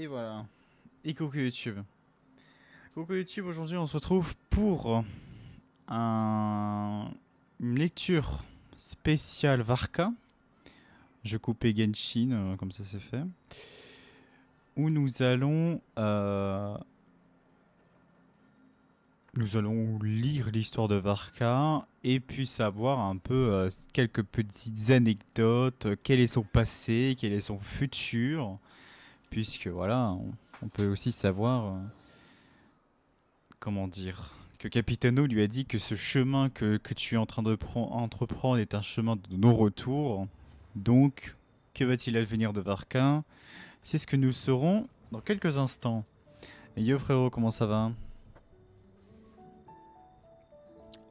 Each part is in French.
Et voilà. Et coucou YouTube. Coucou YouTube, aujourd'hui on se retrouve pour une lecture spéciale Varka. Je coupais Genshin, comme ça c'est fait. Où nous allons lire l'histoire de Varka et puis savoir un peu quelques petites anecdotes, quel est son passé, quel est son futur. Puisque voilà, on peut aussi savoir comment dire, que Capitano lui a dit que ce chemin que tu es en train de entreprendre est un chemin de non-retour. Donc, que va-t-il advenir de Varka? C'est ce que nous saurons dans quelques instants. Et yo frérot, comment ça va?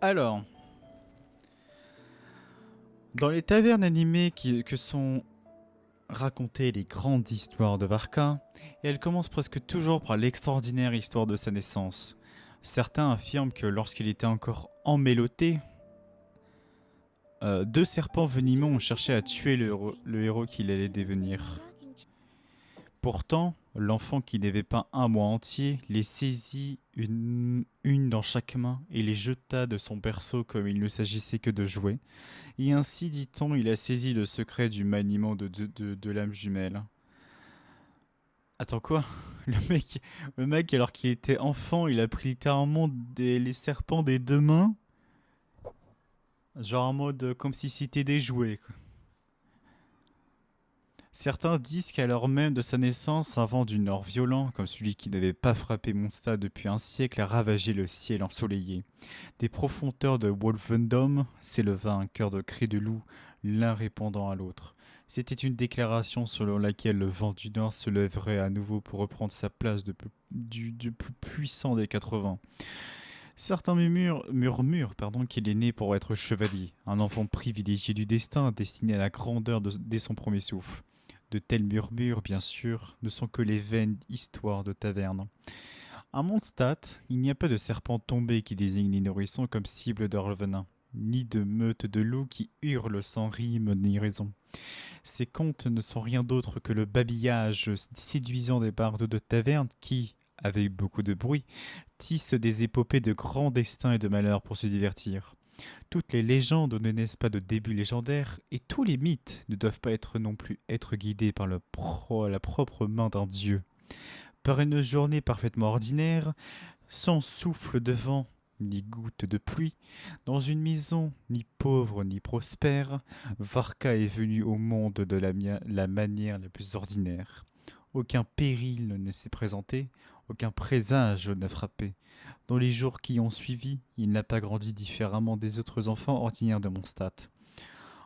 Alors, dans les tavernes animées que sont racontées les grandes histoires de Varka, et elles commencent presque toujours par l'extraordinaire histoire de sa naissance. Certains affirment que lorsqu'il était encore emmêloté, deux serpents venimeux ont cherché à tuer le héros qu'il allait devenir. Pourtant, l'enfant qui n'avait pas un mois entier les saisit une dans chaque main et les jeta de son berceau comme il ne s'agissait que de jouets. Et ainsi, dit-on, il a saisi le secret du maniement de l'âme jumelle. Attends quoi? le mec, alors qu'il était enfant, il a pris littéralement les serpents des deux mains. Genre en mode comme si c'était des jouets, quoi. Certains disent qu'à l'heure même de sa naissance, un vent du nord violent, comme celui qui n'avait pas frappé Mondstadt depuis un siècle, a ravagé le ciel ensoleillé. Des profondeurs de Wolfendom s'éleva un chœur de cris de loup, l'un répondant à l'autre. C'était une déclaration selon laquelle le vent du nord se lèverait à nouveau pour reprendre sa place du plus puissant des 80. Certains murmurent qu'il est né pour être chevalier, un enfant privilégié du destin, destiné à la grandeur dès son premier souffle. De tels murmures, bien sûr, ne sont que les vaines histoires de taverne. À Mondstadt, il n'y a pas de serpent tombé qui désigne les nourrissons comme cible de leur venin, ni de meute de loups qui hurlent sans rime ni raison. Ces contes ne sont rien d'autre que le babillage séduisant des bardes de taverne qui, avec beaucoup de bruit, tissent des épopées de grands destins et de malheurs pour se divertir. Toutes les légendes ne naissent pas de débuts légendaires, et tous les mythes ne doivent pas être non plus être guidés par la propre main d'un dieu. Par une journée parfaitement ordinaire, sans souffle de vent ni goutte de pluie, dans une maison ni pauvre ni prospère, Varka est venu au monde de la manière la plus ordinaire. Aucun péril ne s'est présenté, aucun présage n'a frappé. Dans les jours qui ont suivi, il n'a pas grandi différemment des autres enfants ordinaires de Mondstadt.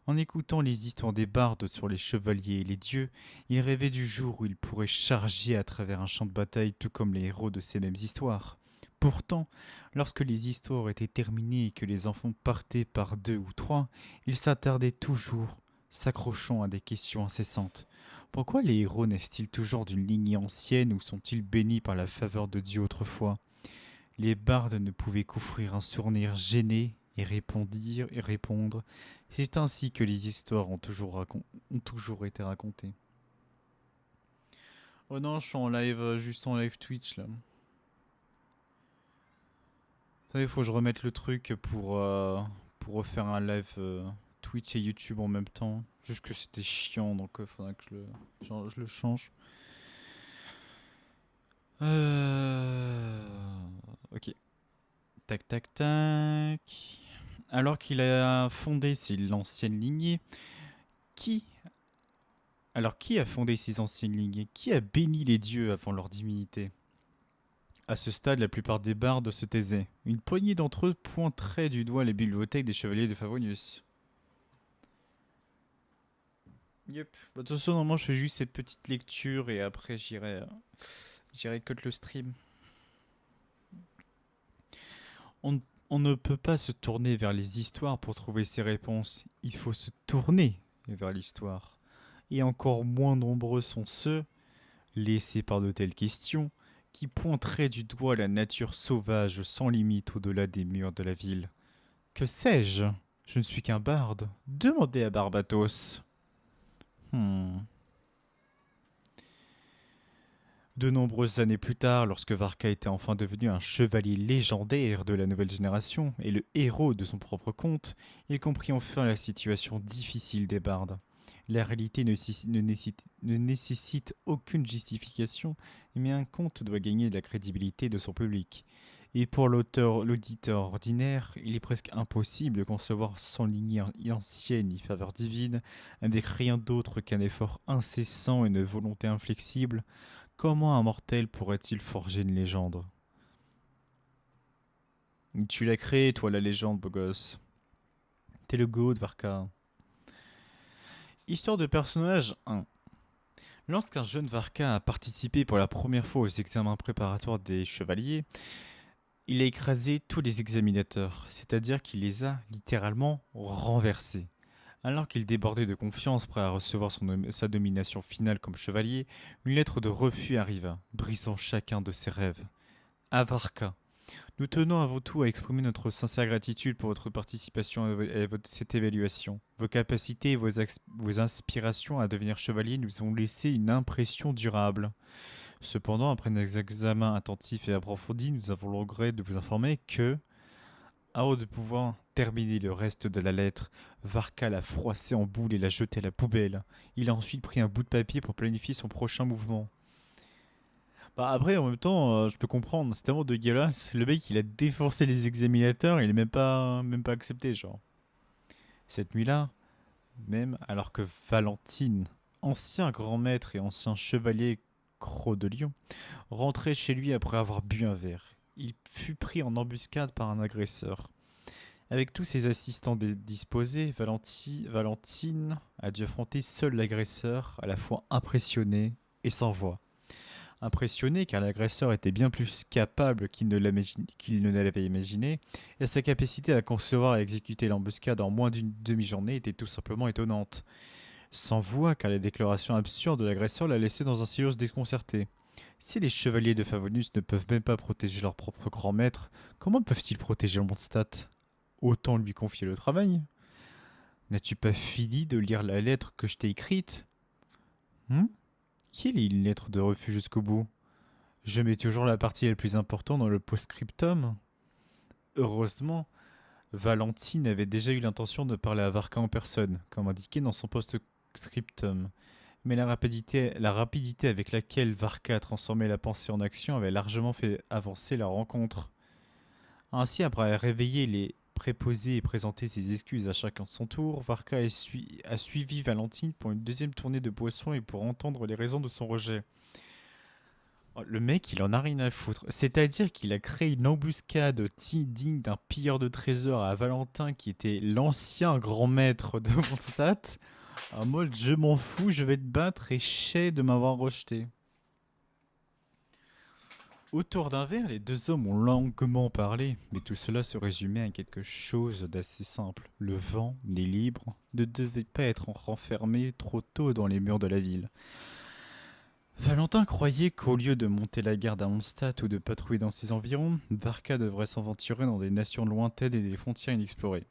En écoutant les histoires des bardes sur les chevaliers et les dieux, il rêvait du jour où il pourrait charger à travers un champ de bataille tout comme les héros de ces mêmes histoires. Pourtant, lorsque les histoires étaient terminées et que les enfants partaient par deux ou trois, il s'attardait toujours, s'accrochant à des questions incessantes. Pourquoi les héros naissent-ils toujours d'une lignée ancienne ou sont-ils bénis par la faveur de Dieu autrefois? Les bardes ne pouvaient qu'offrir un sourire gêné et répondre. C'est ainsi que les histoires ont toujours été racontées. Oh non, je suis en live, juste en live Twitch là. Il faut que je remette le truc pour refaire un live Twitch et YouTube en même temps. Juste que c'était chiant, donc il faudra que je le change. Ok. Tac, tac, tac. Alors qu'il a fondé l'ancienne lignée, qui qui a fondé ces anciennes lignées? Qui a béni les dieux avant leur divinité? À ce stade, la plupart des bardes se taisaient. Une poignée d'entre eux pointerait du doigt les bibliothèques des chevaliers de Favonius. Yep. Bah, de toute façon, normalement, je fais juste cette petite lecture et après, j'irai cut le stream. On, on ne peut pas se tourner vers les histoires pour trouver ses réponses. Il faut se tourner vers l'histoire. Et encore moins nombreux sont ceux, laissés par de telles questions, qui pointeraient du doigt la nature sauvage sans limite au-delà des murs de la ville. Que sais-je? Je ne suis qu'un barde. Demandez à Barbatos. Hmm. De nombreuses années plus tard, lorsque Varka était enfin devenu un chevalier légendaire de la nouvelle génération et le héros de son propre conte, il comprit enfin la situation difficile des bardes. La réalité ne nécessite aucune justification, mais un conte doit gagner de la crédibilité de son public. Et pour l'auditeur ordinaire, il est presque impossible de concevoir sans lignée ancienne ni faveur divine, avec rien d'autre qu'un effort incessant et une volonté inflexible. Comment un mortel pourrait-il forger une légende? Tu l'as créé, toi, la légende, beau gosse. T'es le goût de Varka. Histoire de personnage 1. Lorsqu'un jeune Varka a participé pour la première fois aux examens préparatoires des chevaliers, il a écrasé tous les examinateurs, c'est-à-dire qu'il les a littéralement renversés. Alors qu'il débordait de confiance, prêt à recevoir sa domination finale comme chevalier, une lettre de refus arriva, brisant chacun de ses rêves. À Varka, nous tenons avant tout à exprimer notre sincère gratitude pour votre participation à cette évaluation. Vos capacités et vos inspirations à devenir chevalier nous ont laissé une impression durable. Cependant, après nos examens attentifs et approfondis, nous avons le regret de vous informer que, avant de pouvoir terminer le reste de la lettre, Varka l'a froissée en boule et l'a jetée à la poubelle. Il a ensuite pris un bout de papier pour planifier son prochain mouvement. Bah après, en même temps, je peux comprendre, c'est tellement dégueulasse. Le mec, il a défoncé les examinateurs, il est même pas accepté, genre. Cette nuit-là, même alors que Valentine, ancien grand maître et ancien chevalier Croc de Lion, rentrait chez lui après avoir bu un verre, il fut pris en embuscade par un agresseur. Avec tous ses assistants disposés, Valentine a dû affronter seul l'agresseur, à la fois impressionné et sans voix. Impressionné car l'agresseur était bien plus capable qu'il ne l'avait imaginé, et sa capacité à concevoir et exécuter l'embuscade en moins d'une demi-journée était tout simplement étonnante. Sans voix car les déclarations absurdes de l'agresseur l'a laissé dans un silence déconcerté. Si les chevaliers de Favonius ne peuvent même pas protéger leur propre grand maître, comment peuvent-ils protéger Mondstadt? Autant lui confier le travail. N'as-tu pas fini de lire la lettre que je t'ai écrite? Hmm? Qui lit une lettre de refus jusqu'au bout? Je mets toujours la partie la plus importante dans le post-scriptum. Heureusement, Valentine avait déjà eu l'intention de parler à Varka en personne, comme indiqué dans son post-scriptum. Mais la rapidité avec laquelle Varka a transformé la pensée en action avait largement fait avancer la rencontre. Ainsi, après réveiller les préposés et présenter ses excuses à chacun de son tour, Varka a suivi Valentine pour une deuxième tournée de boissons et pour entendre les raisons de son rejet. Oh, le mec, il en a rien à foutre. C'est-à-dire qu'il a créé une embuscade digne d'un pilleur de trésors à Valentin, qui était l'ancien grand maître de Mondstadt. En mode, je m'en fous, je vais te battre et chais de m'avoir rejeté. Autour d'un verre, les deux hommes ont longuement parlé, mais tout cela se résumait à quelque chose d'assez simple. Le vent, né libre, ne devait pas être renfermé trop tôt dans les murs de la ville. Valentin croyait qu'au lieu de monter la garde à Mondstadt ou de patrouiller dans ses environs, Varka devrait s'aventurer dans des nations lointaines et des frontières inexplorées.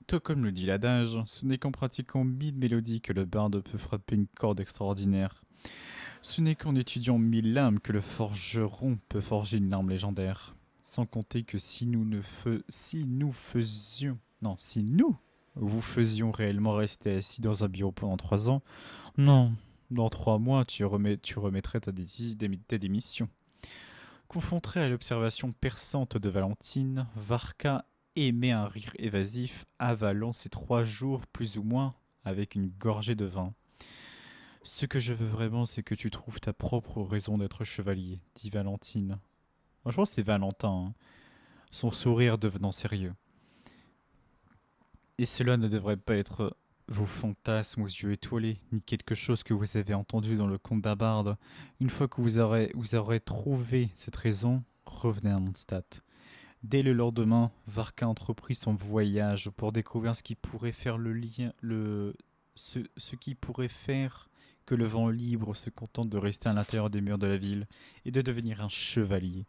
Tout comme le dit l'adage, ce n'est qu'en pratiquant 1000 mélodies que le barde peut frapper une corde extraordinaire. Ce n'est qu'en étudiant 1000 lames que le forgeron peut forger une arme légendaire. Sans compter que si nous vous faisions réellement rester assis dans un bureau pendant 3 ans, non, dans 3 mois, tu remettrais ta démission. Confronté à l'observation perçante de Valentine, Varka émet un rire évasif, avalant ses 3 jours plus ou moins avec une gorgée de vin. Ce que je veux vraiment, c'est que tu trouves ta propre raison d'être chevalier, dit Valentine. Moi, je pense que c'est Valentin, hein, son sourire devenant sérieux. Et cela ne devrait pas être vos fantasmes aux yeux étoilés, ni quelque chose que vous avez entendu dans le conte d'Abarde. Une fois que vous aurez trouvé cette raison, revenez à Mondstadt. Dès le lendemain, Varka entreprit son voyage pour découvrir ce qui pourrait faire ce qui pourrait faire que le vent libre se contente de rester à l'intérieur des murs de la ville et de devenir un chevalier.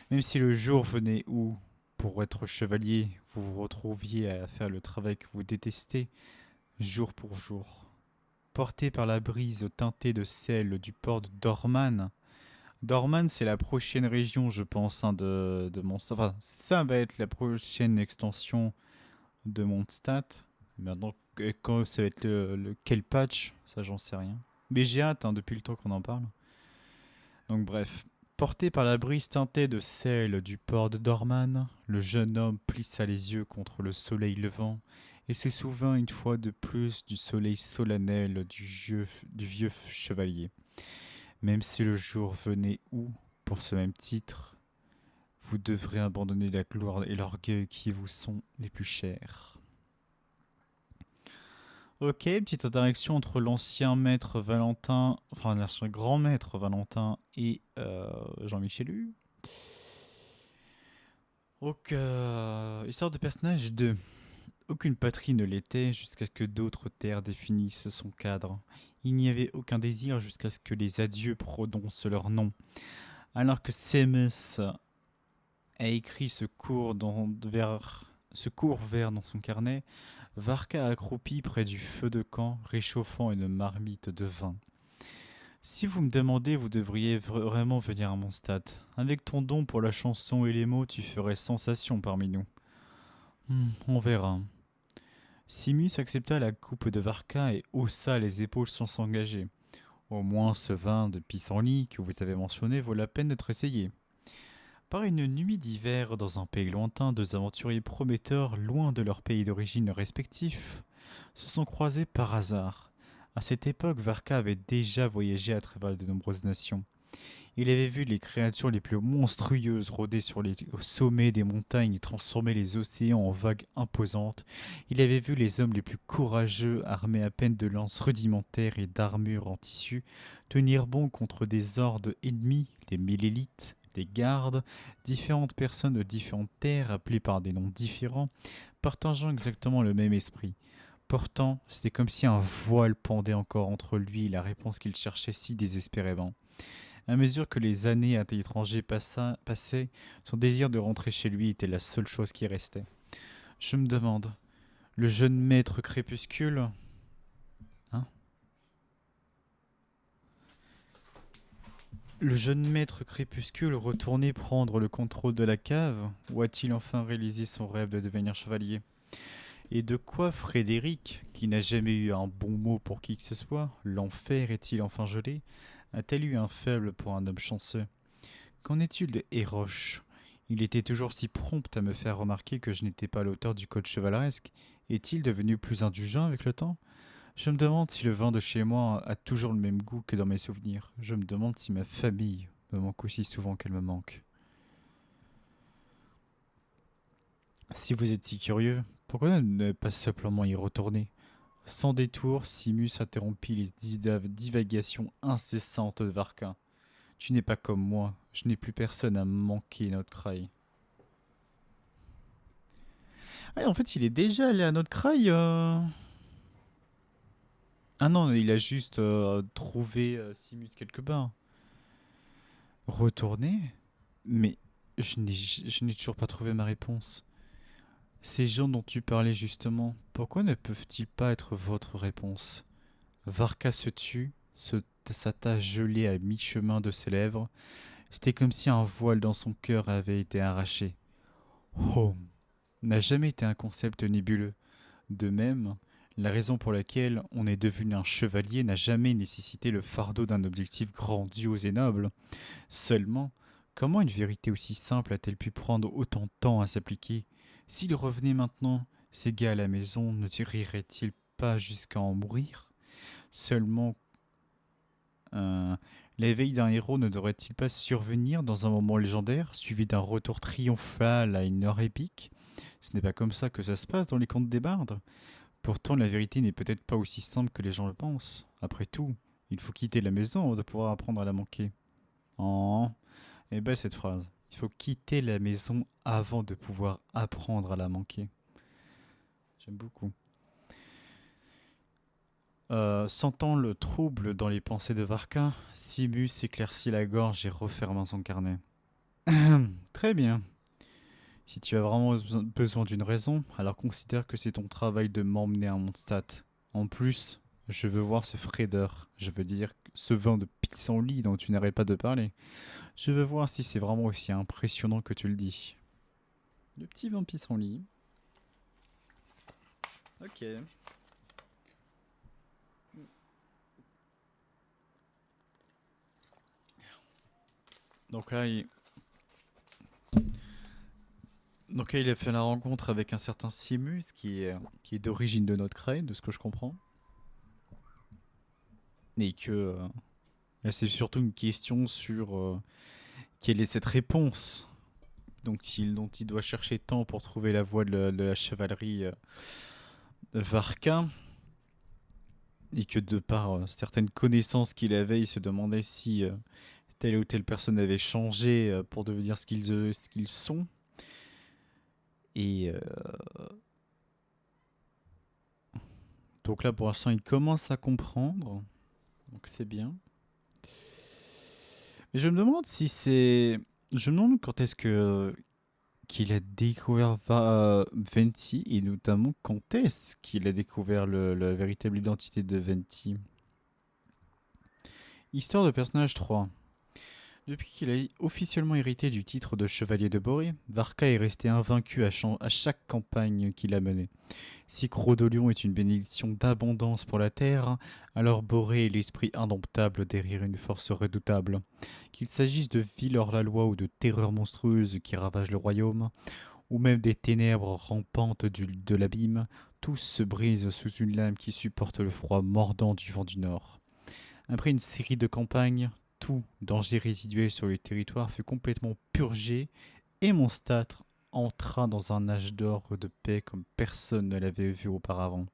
Même si le jour venait où, pour être chevalier, vous vous retrouviez à faire le travail que vous détestez, jour pour jour. Porté par la brise teintée de sel du port de Dorman. Dorman, c'est la prochaine région, je pense, hein, de Mondstadt. Enfin, ça va être la prochaine extension de Mondstadt. Maintenant, quand ça va être quel patch, ça j'en sais rien. Mais j'ai hâte, hein, depuis le temps qu'on en parle. Donc bref. Porté par la brise teintée de sel du port de Dorman, le jeune homme plissa les yeux contre le soleil levant et se souvint une fois de plus du soleil solennel du vieux chevalier. Même si le jour venait où, pour ce même titre, vous devrez abandonner la gloire et l'orgueil qui vous sont les plus chers. Ok, petite interaction entre l'ancien maître Valentin, enfin l'ancien grand maître Valentin et Jean-Michel Hue. Donc, histoire de personnage 2. Aucune patrie ne l'était jusqu'à ce que d'autres terres définissent son cadre. Il n'y avait aucun désir jusqu'à ce que les adieux prononcent leur nom. Alors que Seamus a écrit ce court vers dans son carnet, Varka accroupi près du feu de camp, réchauffant une marmite de vin. Si vous me demandez, vous devriez vraiment venir à mon stade. Avec ton don pour la chanson et les mots, tu ferais sensation parmi nous. On verra. Simus accepta la coupe de Varka et haussa les épaules sans s'engager. Au moins ce vin de pissenlit que vous avez mentionné vaut la peine d'être essayé. Par une nuit d'hiver dans un pays lointain, deux aventuriers prometteurs, loin de leur pays d'origine respectif, se sont croisés par hasard. À cette époque, Varka avait déjà voyagé à travers de nombreuses nations. Il avait vu les créatures les plus monstrueuses rôder sur les sommets des montagnes et transformer les océans en vagues imposantes. Il avait vu les hommes les plus courageux, armés à peine de lances rudimentaires et d'armures en tissu, tenir bon contre des hordes ennemies, les Mélélites, les gardes, différentes personnes de différentes terres appelées par des noms différents, partageant exactement le même esprit. Pourtant, c'était comme si un voile pendait encore entre lui et la réponse qu'il cherchait si désespérément. À mesure que les années à l'étranger passaient, son désir de rentrer chez lui était la seule chose qui restait. Je me demande, le jeune maître crépuscule, hein? Le jeune maître crépuscule retourné prendre le contrôle de la cave, ou a-t-il enfin réalisé son rêve de devenir chevalier? Et de quoi Frédéric, qui n'a jamais eu un bon mot pour qui que ce soit, l'enfer est-il enfin gelé? A-t-elle eu un faible pour un homme chanceux? Qu'en est-il de Héroche? Il était toujours si prompt à me faire remarquer que je n'étais pas l'auteur du code chevaleresque. Est-il devenu plus indulgent avec le temps? Je me demande si le vin de chez moi a toujours le même goût que dans mes souvenirs. Je me demande si ma famille me manque aussi souvent qu'elle me manque. Si vous êtes si curieux, pourquoi ne pas simplement y retourner? Sans détour, Simus interrompit les divagations incessantes de Varka. Tu n'es pas comme moi, je n'ai plus personne à manquer notre craille. Ah, en fait, il est déjà allé à notre craille. Ah non, il a juste trouvé Simus quelque part. Retourner? Mais je n'ai toujours pas trouvé ma réponse. Ces gens dont tu parlais justement, pourquoi ne peuvent-ils pas être votre réponse? Varka se tut, sa tache gelée à mi-chemin de ses lèvres. C'était comme si un voile dans son cœur avait été arraché. Home n'a jamais été un concept nébuleux. De même, la raison pour laquelle on est devenu un chevalier n'a jamais nécessité le fardeau d'un objectif grandiose et noble. Seulement, comment une vérité aussi simple a-t-elle pu prendre autant de temps à s'appliquer? S'il revenait maintenant, ces gars à la maison ne riraient-ils pas jusqu'à en mourir? Seulement, l'éveil d'un héros ne devrait-il pas survenir dans un moment légendaire, suivi d'un retour triomphal à une heure épique? Ce n'est pas comme ça que ça se passe dans les contes des bardes. Pourtant, la vérité n'est peut-être pas aussi simple que les gens le pensent. Après tout, il faut quitter la maison avant de pouvoir apprendre à la manquer. Oh, eh ben cette phrase. Il faut quitter la maison avant de pouvoir apprendre à la manquer. J'aime beaucoup. Sentant le trouble dans les pensées de Varka, Simus éclaircit la gorge et referma son carnet. Très bien. Si tu as vraiment besoin d'une raison, alors considère que c'est ton travail de m'emmener à Mondstadt. En plus, Je veux voir ce Fraideur. Je veux dire ce vin de pissenlit dont tu n'arrêtes pas de parler. Je veux voir si c'est vraiment aussi impressionnant que tu le dis. Le petit vin de pissenlit. Ok. Donc là, il... Donc là, il a fait la rencontre avec un certain Simus qui est d'origine de notre crâne, de ce que je comprends. Et que là, c'est surtout une question sur quelle est cette réponse dont il doit chercher tant pour trouver la voie de la chevalerie de Varka. Et que de par certaines connaissances qu'il avait, il se demandait si telle ou telle personne avait changé pour devenir ce qu'ils sont. Et donc là, pour l'instant, il commence à comprendre. Donc c'est bien. Mais je me demande si c'est... Je me demande quand est-ce que qu'il a découvert Venti et notamment quand est-ce qu'il a découvert la véritable identité de Venti. Histoire de personnage 3. Depuis qu'il a officiellement hérité du titre de chevalier de Boré, Varka est resté invaincu à chaque campagne qu'il a menée. Si Crodolion est une bénédiction d'abondance pour la terre, alors Boré est l'esprit indomptable derrière une force redoutable. Qu'il s'agisse de villes hors-la-loi ou de terreurs monstrueuses qui ravagent le royaume, ou même des ténèbres rampantes de l'abîme, tous se brisent sous une lame qui supporte le froid mordant du vent du nord. Après une série de campagnes, tout danger résiduel sur le territoire fut complètement purgé et Mondstadt entra dans un âge d'or de paix comme personne ne l'avait vu auparavant.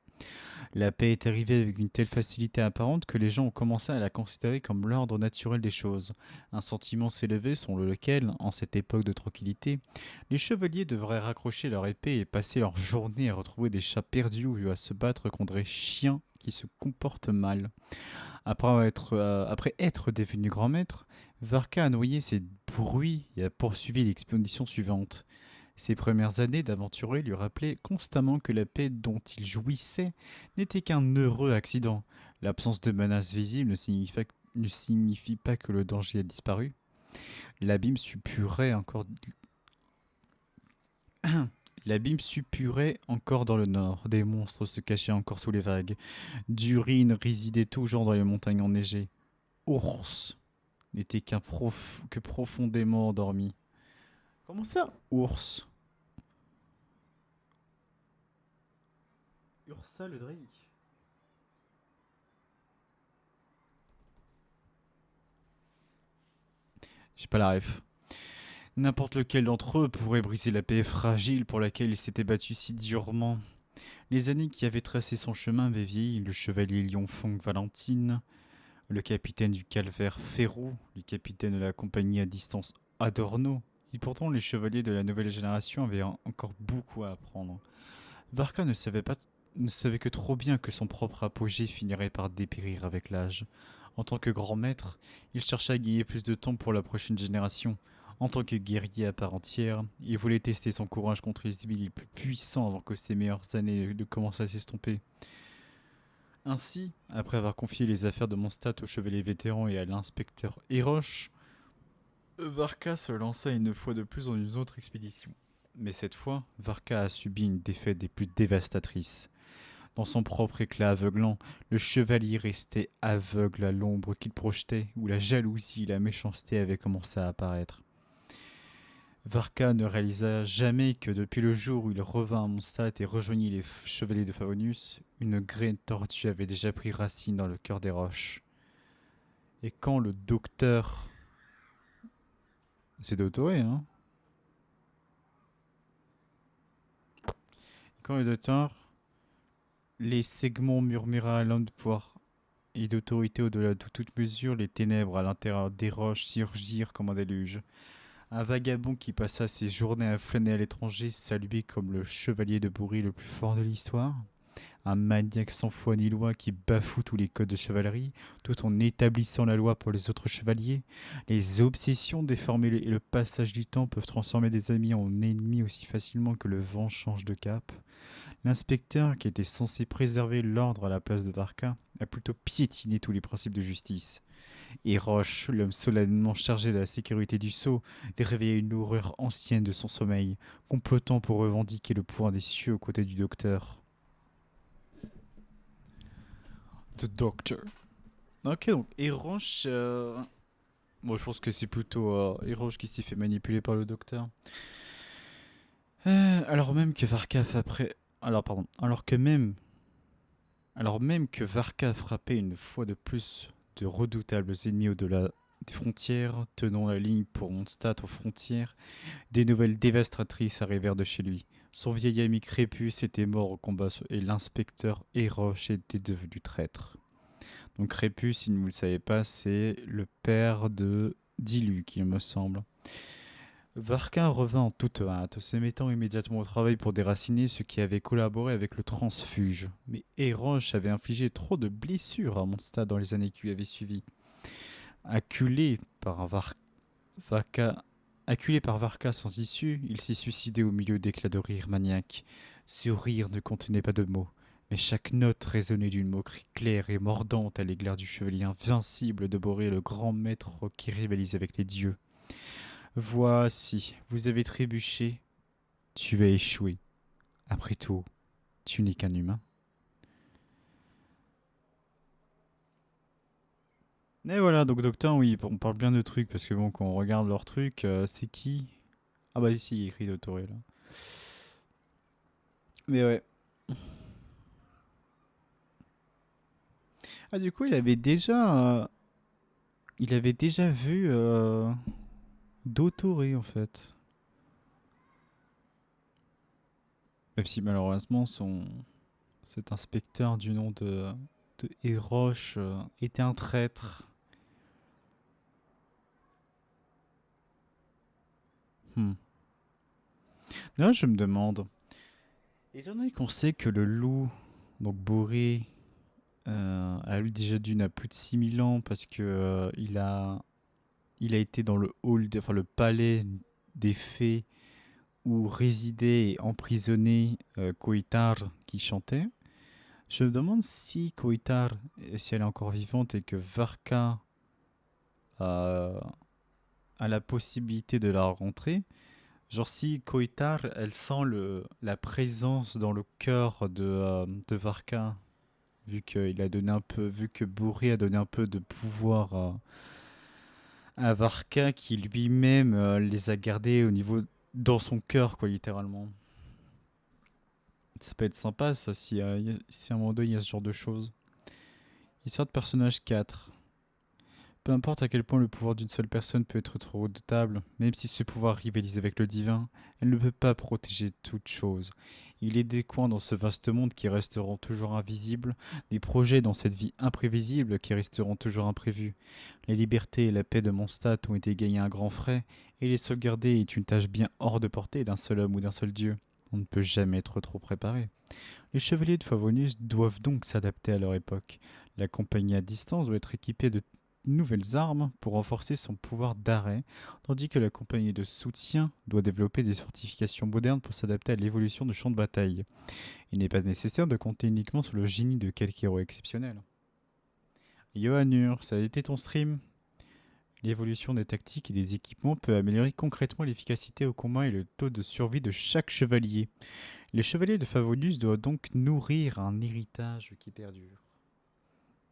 La paix est arrivée avec une telle facilité apparente que les gens ont commencé à la considérer comme l'ordre naturel des choses. Un sentiment s'est levé selon lequel, en cette époque de tranquillité, les chevaliers devraient raccrocher leur épée et passer leur journée à retrouver des chats perdus ou à se battre contre des chiens qui se comportent mal. Après être devenu grand maître, Varka a noyé ses bruits et a poursuivi l'expédition suivante. Ses premières années d'aventurier lui rappelaient constamment que la paix dont il jouissait n'était qu'un heureux accident. L'absence de menace visible ne signifie pas que le danger a disparu. L'abîme suppurait encore L'abîme suppurait encore dans le nord, des monstres se cachaient encore sous les vagues. Durin résidait toujours dans les montagnes enneigées. Ours n'était que profondément endormi. Comment ça, ours? Ursa le Drake. J'ai pas la ref. N'importe lequel d'entre eux pourrait briser la paix fragile pour laquelle il s'était battu si durement. Les années qui avaient tracé son chemin avaient vieilli. Le chevalier Lionfong Valentine, le capitaine du calvaire Ferrou, le capitaine de la compagnie à distance Adorno. Et pourtant, les chevaliers de la nouvelle génération avaient encore beaucoup à apprendre. Varka ne savait que trop bien que son propre apogée finirait par dépérir avec l'âge. En tant que grand maître, il cherchait à gagner plus de temps pour la prochaine génération. En tant que guerrier à part entière, il voulait tester son courage contre les ennemis les plus puissants avant que ses meilleures années ne commencent à s'estomper. Ainsi, après avoir confié les affaires de Mondstadt au chevalier vétéran et à l'inspecteur Eroche, Varka se lança une fois de plus dans une autre expédition. Mais cette fois, Varka a subi une défaite des plus dévastatrices. Dans son propre éclat aveuglant, le chevalier restait aveugle à l'ombre qu'il projetait, où la jalousie et la méchanceté avaient commencé à apparaître. Varka ne réalisa jamais que depuis le jour où il revint à Mondstadt et rejoignit les chevaliers de Favonius, une graine tortue avait déjà pris racine dans le cœur des roches. Et quand le docteur... C'est Dotoré, hein? Quand le docteur... Les segments murmura à l'homme de pouvoir et d'autorité au-delà de toute mesure, les ténèbres à l'intérieur des roches surgirent comme un déluge. Un vagabond qui passa ses journées à flâner à l'étranger, salué comme le chevalier de Bourri le plus fort de l'histoire. Un maniaque sans foi ni loi qui bafoue tous les codes de chevalerie, tout en établissant la loi pour les autres chevaliers. Les obsessions déformées et le passage du temps peuvent transformer des amis en ennemis aussi facilement que le vent change de cap. L'inspecteur, qui était censé préserver l'ordre à la place de Varka, a plutôt piétiné tous les principes de justice. Et Roche, l'homme solennellement chargé de la sécurité du sceau, réveillait une horreur ancienne de son sommeil, complotant pour revendiquer le pouvoir des cieux aux côtés du docteur. The Doctor. Ok, donc Eroche. Moi, je pense que c'est plutôt Eroche qui s'est fait manipuler par le docteur. Alors même que Varka après. Alors, pardon. Alors même que Varka frappait une fois de plus de redoutables ennemis au-delà des frontières, tenant la ligne pour Mondstadt aux frontières, des nouvelles dévastatrices arrivèrent de chez lui. Son vieil ami Crépus était mort au combat et l'inspecteur Eroche était devenu traître. Donc Crépus, si vous ne le savez pas, c'est le père de Diluc, il me semble. Varkin revint en toute hâte, se mettant immédiatement au travail pour déraciner ceux qui avaient collaboré avec le transfuge. Mais Eroche avait infligé trop de blessures à Mondstadt dans les années qui lui avaient suivi. Acculé par Varka, Acculé par Varka sans issue, il s'est suicidé au milieu d'éclats de rire maniaques. Ce rire ne contenait pas de mots, mais chaque note résonnait d'une moquerie claire et mordante à l'égard du chevalier invincible de Boré, le grand maître qui rivalise avec les dieux. Voici, vous avez trébuché, tu as échoué. Après tout, tu n'es qu'un humain. Et voilà, donc Docteur, oui, on parle bien de trucs, parce que bon, quand on regarde leurs trucs, c'est qui? Ah bah ici, il est écrit Dottore, là. Mais ouais. Ah du coup, il avait déjà vu Dottore, en fait. Même si malheureusement, cet inspecteur du nom de Eroche était un traître. Hmm. Là, je me demande, étant donné qu'on sait que le loup, donc Boré, a lui déjà d'une à plus de 6000 ans parce que il a été dans le enfin le palais des fées où résidait et emprisonné Koitar qui chantait. Je me demande si Koitar, si elle est encore vivante et que Varka a, a la possibilité de la rencontrer. Genre si Koitar, elle sent la présence dans le cœur de Varka, vu que Bourré a donné un peu de pouvoir à Varka, qui lui-même les a gardés au niveau dans son cœur, quoi, littéralement. Ça peut être sympa, ça, si à un moment donné il y a ce genre de choses. Histoire de personnage 4. Peu importe à quel point le pouvoir d'une seule personne peut être trop redoutable, même si ce pouvoir rivalise avec le divin, elle ne peut pas protéger toute chose. Il est des coins dans ce vaste monde qui resteront toujours invisibles, des projets dans cette vie imprévisible qui resteront toujours imprévus. La liberté et la paix de Mondstadt ont été gagnés à grands frais, et les sauvegarder est une tâche bien hors de portée d'un seul homme ou d'un seul dieu. On ne peut jamais être trop préparé. Les chevaliers de Favonius doivent donc s'adapter à leur époque. La compagnie à distance doit être équipée de nouvelles armes pour renforcer son pouvoir d'arrêt, tandis que la compagnie de soutien doit développer des fortifications modernes pour s'adapter à l'évolution du champ de bataille. Il n'est pas nécessaire de compter uniquement sur le génie de quelque héros exceptionnel. Yohanur, ça a été ton stream? L'évolution des tactiques et des équipements peut améliorer concrètement l'efficacité au combat et le taux de survie de chaque chevalier. Les chevaliers de Favonius doivent donc nourrir un héritage qui perdure.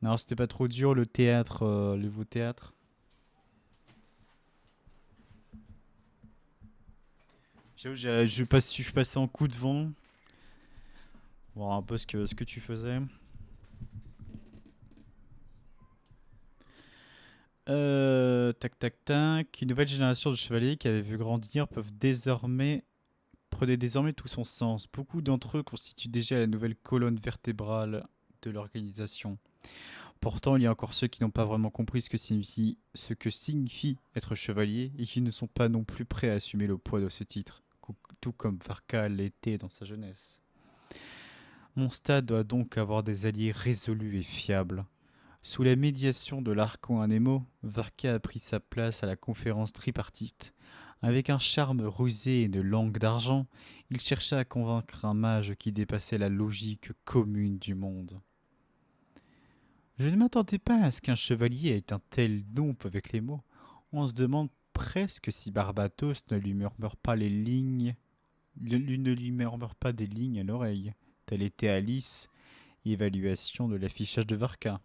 Non, c'était pas trop dur le théâtre, le nouveau théâtre. J'avoue, je suis passé en coup de vent. Voir un peu ce que tu faisais. Tac tac tac. Une nouvelle génération de chevaliers qui avaient vu grandir prenaient désormais tout son sens. Beaucoup d'entre eux constituent déjà la nouvelle colonne vertébrale de l'organisation. Pourtant, il y a encore ceux qui n'ont pas vraiment compris ce que signifie être chevalier et qui ne sont pas non plus prêts à assumer le poids de ce titre, tout comme Varka l'était dans sa jeunesse. Mondstadt doit donc avoir des alliés résolus et fiables. Sous la médiation de l'Archon Anemo, Varka a pris sa place à la conférence tripartite. Avec un charme rusé et une langue d'argent, il chercha à convaincre un mage qui dépassait la logique commune du monde. Je ne m'attendais pas à ce qu'un chevalier ait un tel don avec les mots. On se demande presque si Barbatos ne lui murmure pas les lignes, ne lui murmure pas des lignes à l'oreille. Telle était Alice, évaluation de l'affichage de Varka.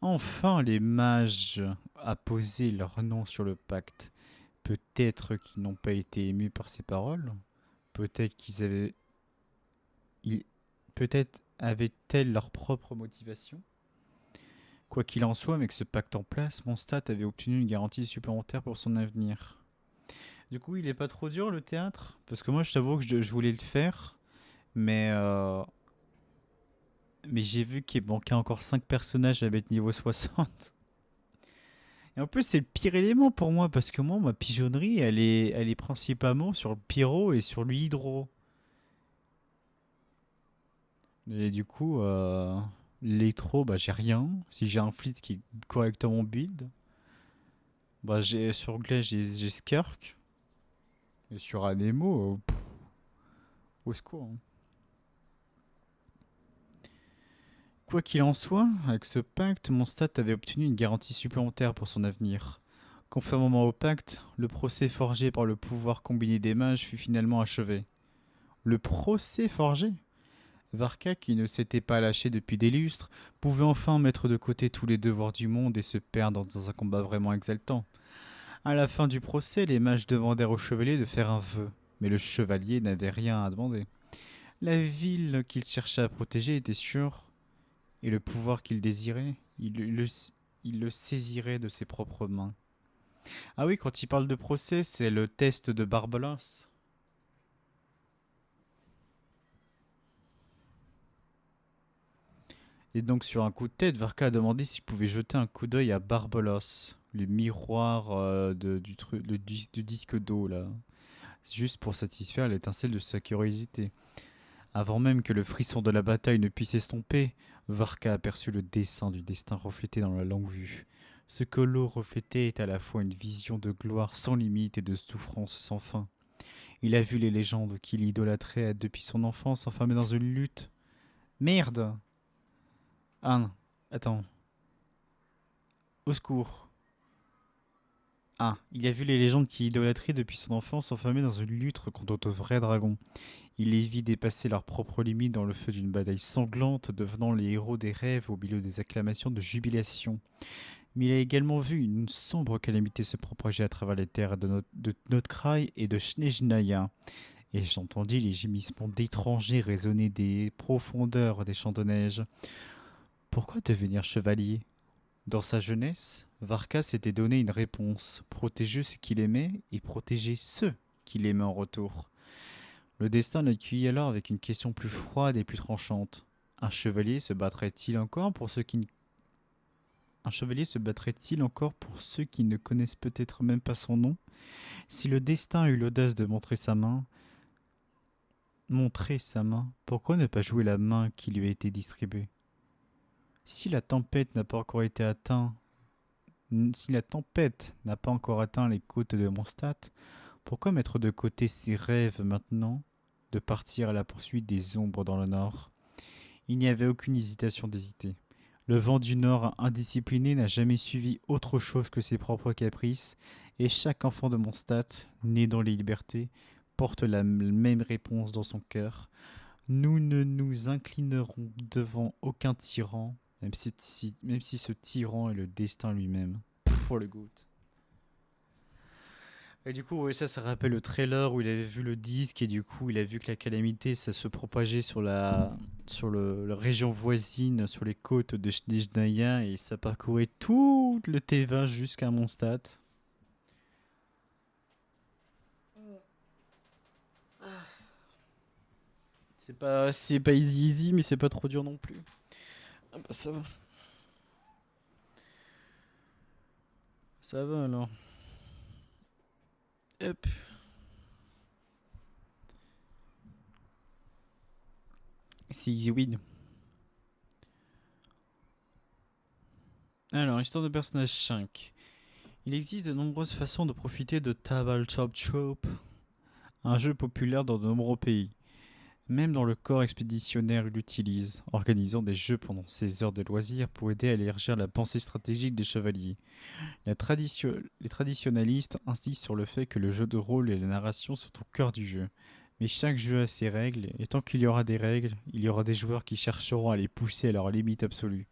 Enfin, les mages apposaient leur nom sur le pacte. Peut-être qu'ils n'ont pas été émus par ces paroles. Peut-être qu'ils avaient, ils- peut-être avaient-elles leur propre motivation. Quoi qu'il en soit, avec ce pacte en place, Mondstadt avait obtenu une garantie supplémentaire pour son avenir. Du coup, il est pas trop dur le théâtre, parce que moi, je t'avoue que je voulais le faire, mais mais j'ai vu qu'il manquait encore 5 personnages à être niveau 60. Et en plus, c'est le pire élément pour moi, parce que moi, ma pigeonnerie, elle est principalement sur le pyro et sur l'hydro. Et du coup, l'électro, bah j'ai rien. Si j'ai un fleet qui est correctement build, bah j'ai sur Glace, j'ai Skirk. Et sur Anemo, au secours, hein. Quoi qu'il en soit, avec ce pacte, Mondstadt avait obtenu une garantie supplémentaire pour son avenir. Conformément au pacte, le procès forgé par le pouvoir combiné des mages fut finalement achevé. Le procès forgé? Varka, qui ne s'était pas lâché depuis des lustres, pouvait enfin mettre de côté tous les devoirs du monde et se perdre dans un combat vraiment exaltant. À la fin du procès, les mages demandèrent au chevalier de faire un vœu, mais le chevalier n'avait rien à demander. La ville qu'il cherchait à protéger était sûre, et le pouvoir qu'il désirait, il le saisirait de ses propres mains. Ah oui, quand il parle de procès, c'est le test de Barbalos. Et donc sur un coup de tête, Varka a demandé s'il pouvait jeter un coup d'œil à Barbalos, le miroir du disque d'eau là, juste pour satisfaire l'étincelle de sa curiosité. Avant même que le frisson de la bataille ne puisse estomper, Varka aperçut le dessin du destin reflété dans la longue vue. Ce que l'eau reflétait est à la fois une vision de gloire sans limite et de souffrance sans fin. Il a vu les légendes qu'il idolâtrait depuis son enfance enfermées dans une lutte. Merde! Ah, non. Attends. Au secours. Ah, il a vu les légendes qu'il idolâtrait depuis son enfance enfermées dans une lutte contre de vrais dragons. Il les vit dépasser leurs propres limites dans le feu d'une bataille sanglante, devenant les héros des rêves au milieu des acclamations de jubilation. Mais il a également vu une sombre calamité se propager à travers les terres de Notkraï et de Snezhnaya. Et j'entendis les gémissements d'étrangers résonner des profondeurs des champs de neige. Pourquoi devenir chevalier? Dans sa jeunesse, Varka s'était donné une réponse, protéger ce qu'il aimait et protéger ceux qu'il aimait en retour. Le destin l'accueillit alors avec une question plus froide et plus tranchante. Un chevalier se battrait-il encore pour ceux qui Un chevalier se battrait-il encore pour ceux qui ne connaissent peut-être même pas son nom? Si le destin eut l'audace de montrer sa main, pourquoi ne pas jouer la main qui lui a été distribuée? Si la tempête n'a pas encore été atteinte, Si la tempête n'a pas encore atteint les côtes de Mondstadt, pourquoi mettre de côté ses rêves maintenant de partir à la poursuite des ombres dans le nord? Il n'y avait aucune hésitation d'hésiter. Le vent du nord indiscipliné n'a jamais suivi autre chose que ses propres caprices, et chaque enfant de Mondstadt, né dans les libertés, porte la même réponse dans son cœur. Nous ne nous inclinerons devant aucun tyran, même si ce tyran est le destin lui-même. Pour le goût. Et du coup, ouais, ça rappelle le trailer où il avait vu le disque et du coup, il a vu que la calamité, ça se propageait sur la région voisine, sur les côtes de Snezhnaya et ça parcourait tout le Teva jusqu'à Mondstadt. C'est pas easy easy, mais c'est pas trop dur non plus. Ah bah ça va. Ça va alors. Hop. C'est easy win. Alors, histoire de personnage 5. Il existe de nombreuses façons de profiter de Tabletop Trope, un jeu populaire dans de nombreux pays. Même dans le corps expéditionnaire, il l'utilise, organisant des jeux pendant ses heures de loisirs pour aider à élargir la pensée stratégique des chevaliers. Les traditionalistes insistent sur le fait que le jeu de rôle et la narration sont au cœur du jeu. Mais chaque jeu a ses règles, et tant qu'il y aura des règles, il y aura des joueurs qui chercheront à les pousser à leur limite absolue.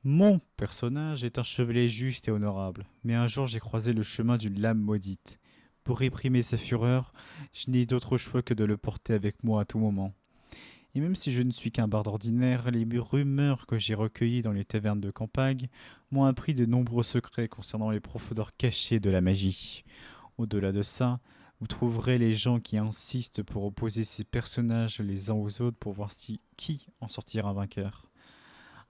Mon personnage est un chevalier juste et honorable, mais un jour j'ai croisé le chemin d'une lame maudite. Pour réprimer sa fureur, je n'ai d'autre choix que de le porter avec moi à tout moment. Et même si je ne suis qu'un barde ordinaire, les rumeurs que j'ai recueillies dans les tavernes de campagne m'ont appris de nombreux secrets concernant les profondeurs cachées de la magie. Au-delà de ça, vous trouverez les gens qui insistent pour opposer ces personnages les uns aux autres pour voir qui en sortira vainqueur.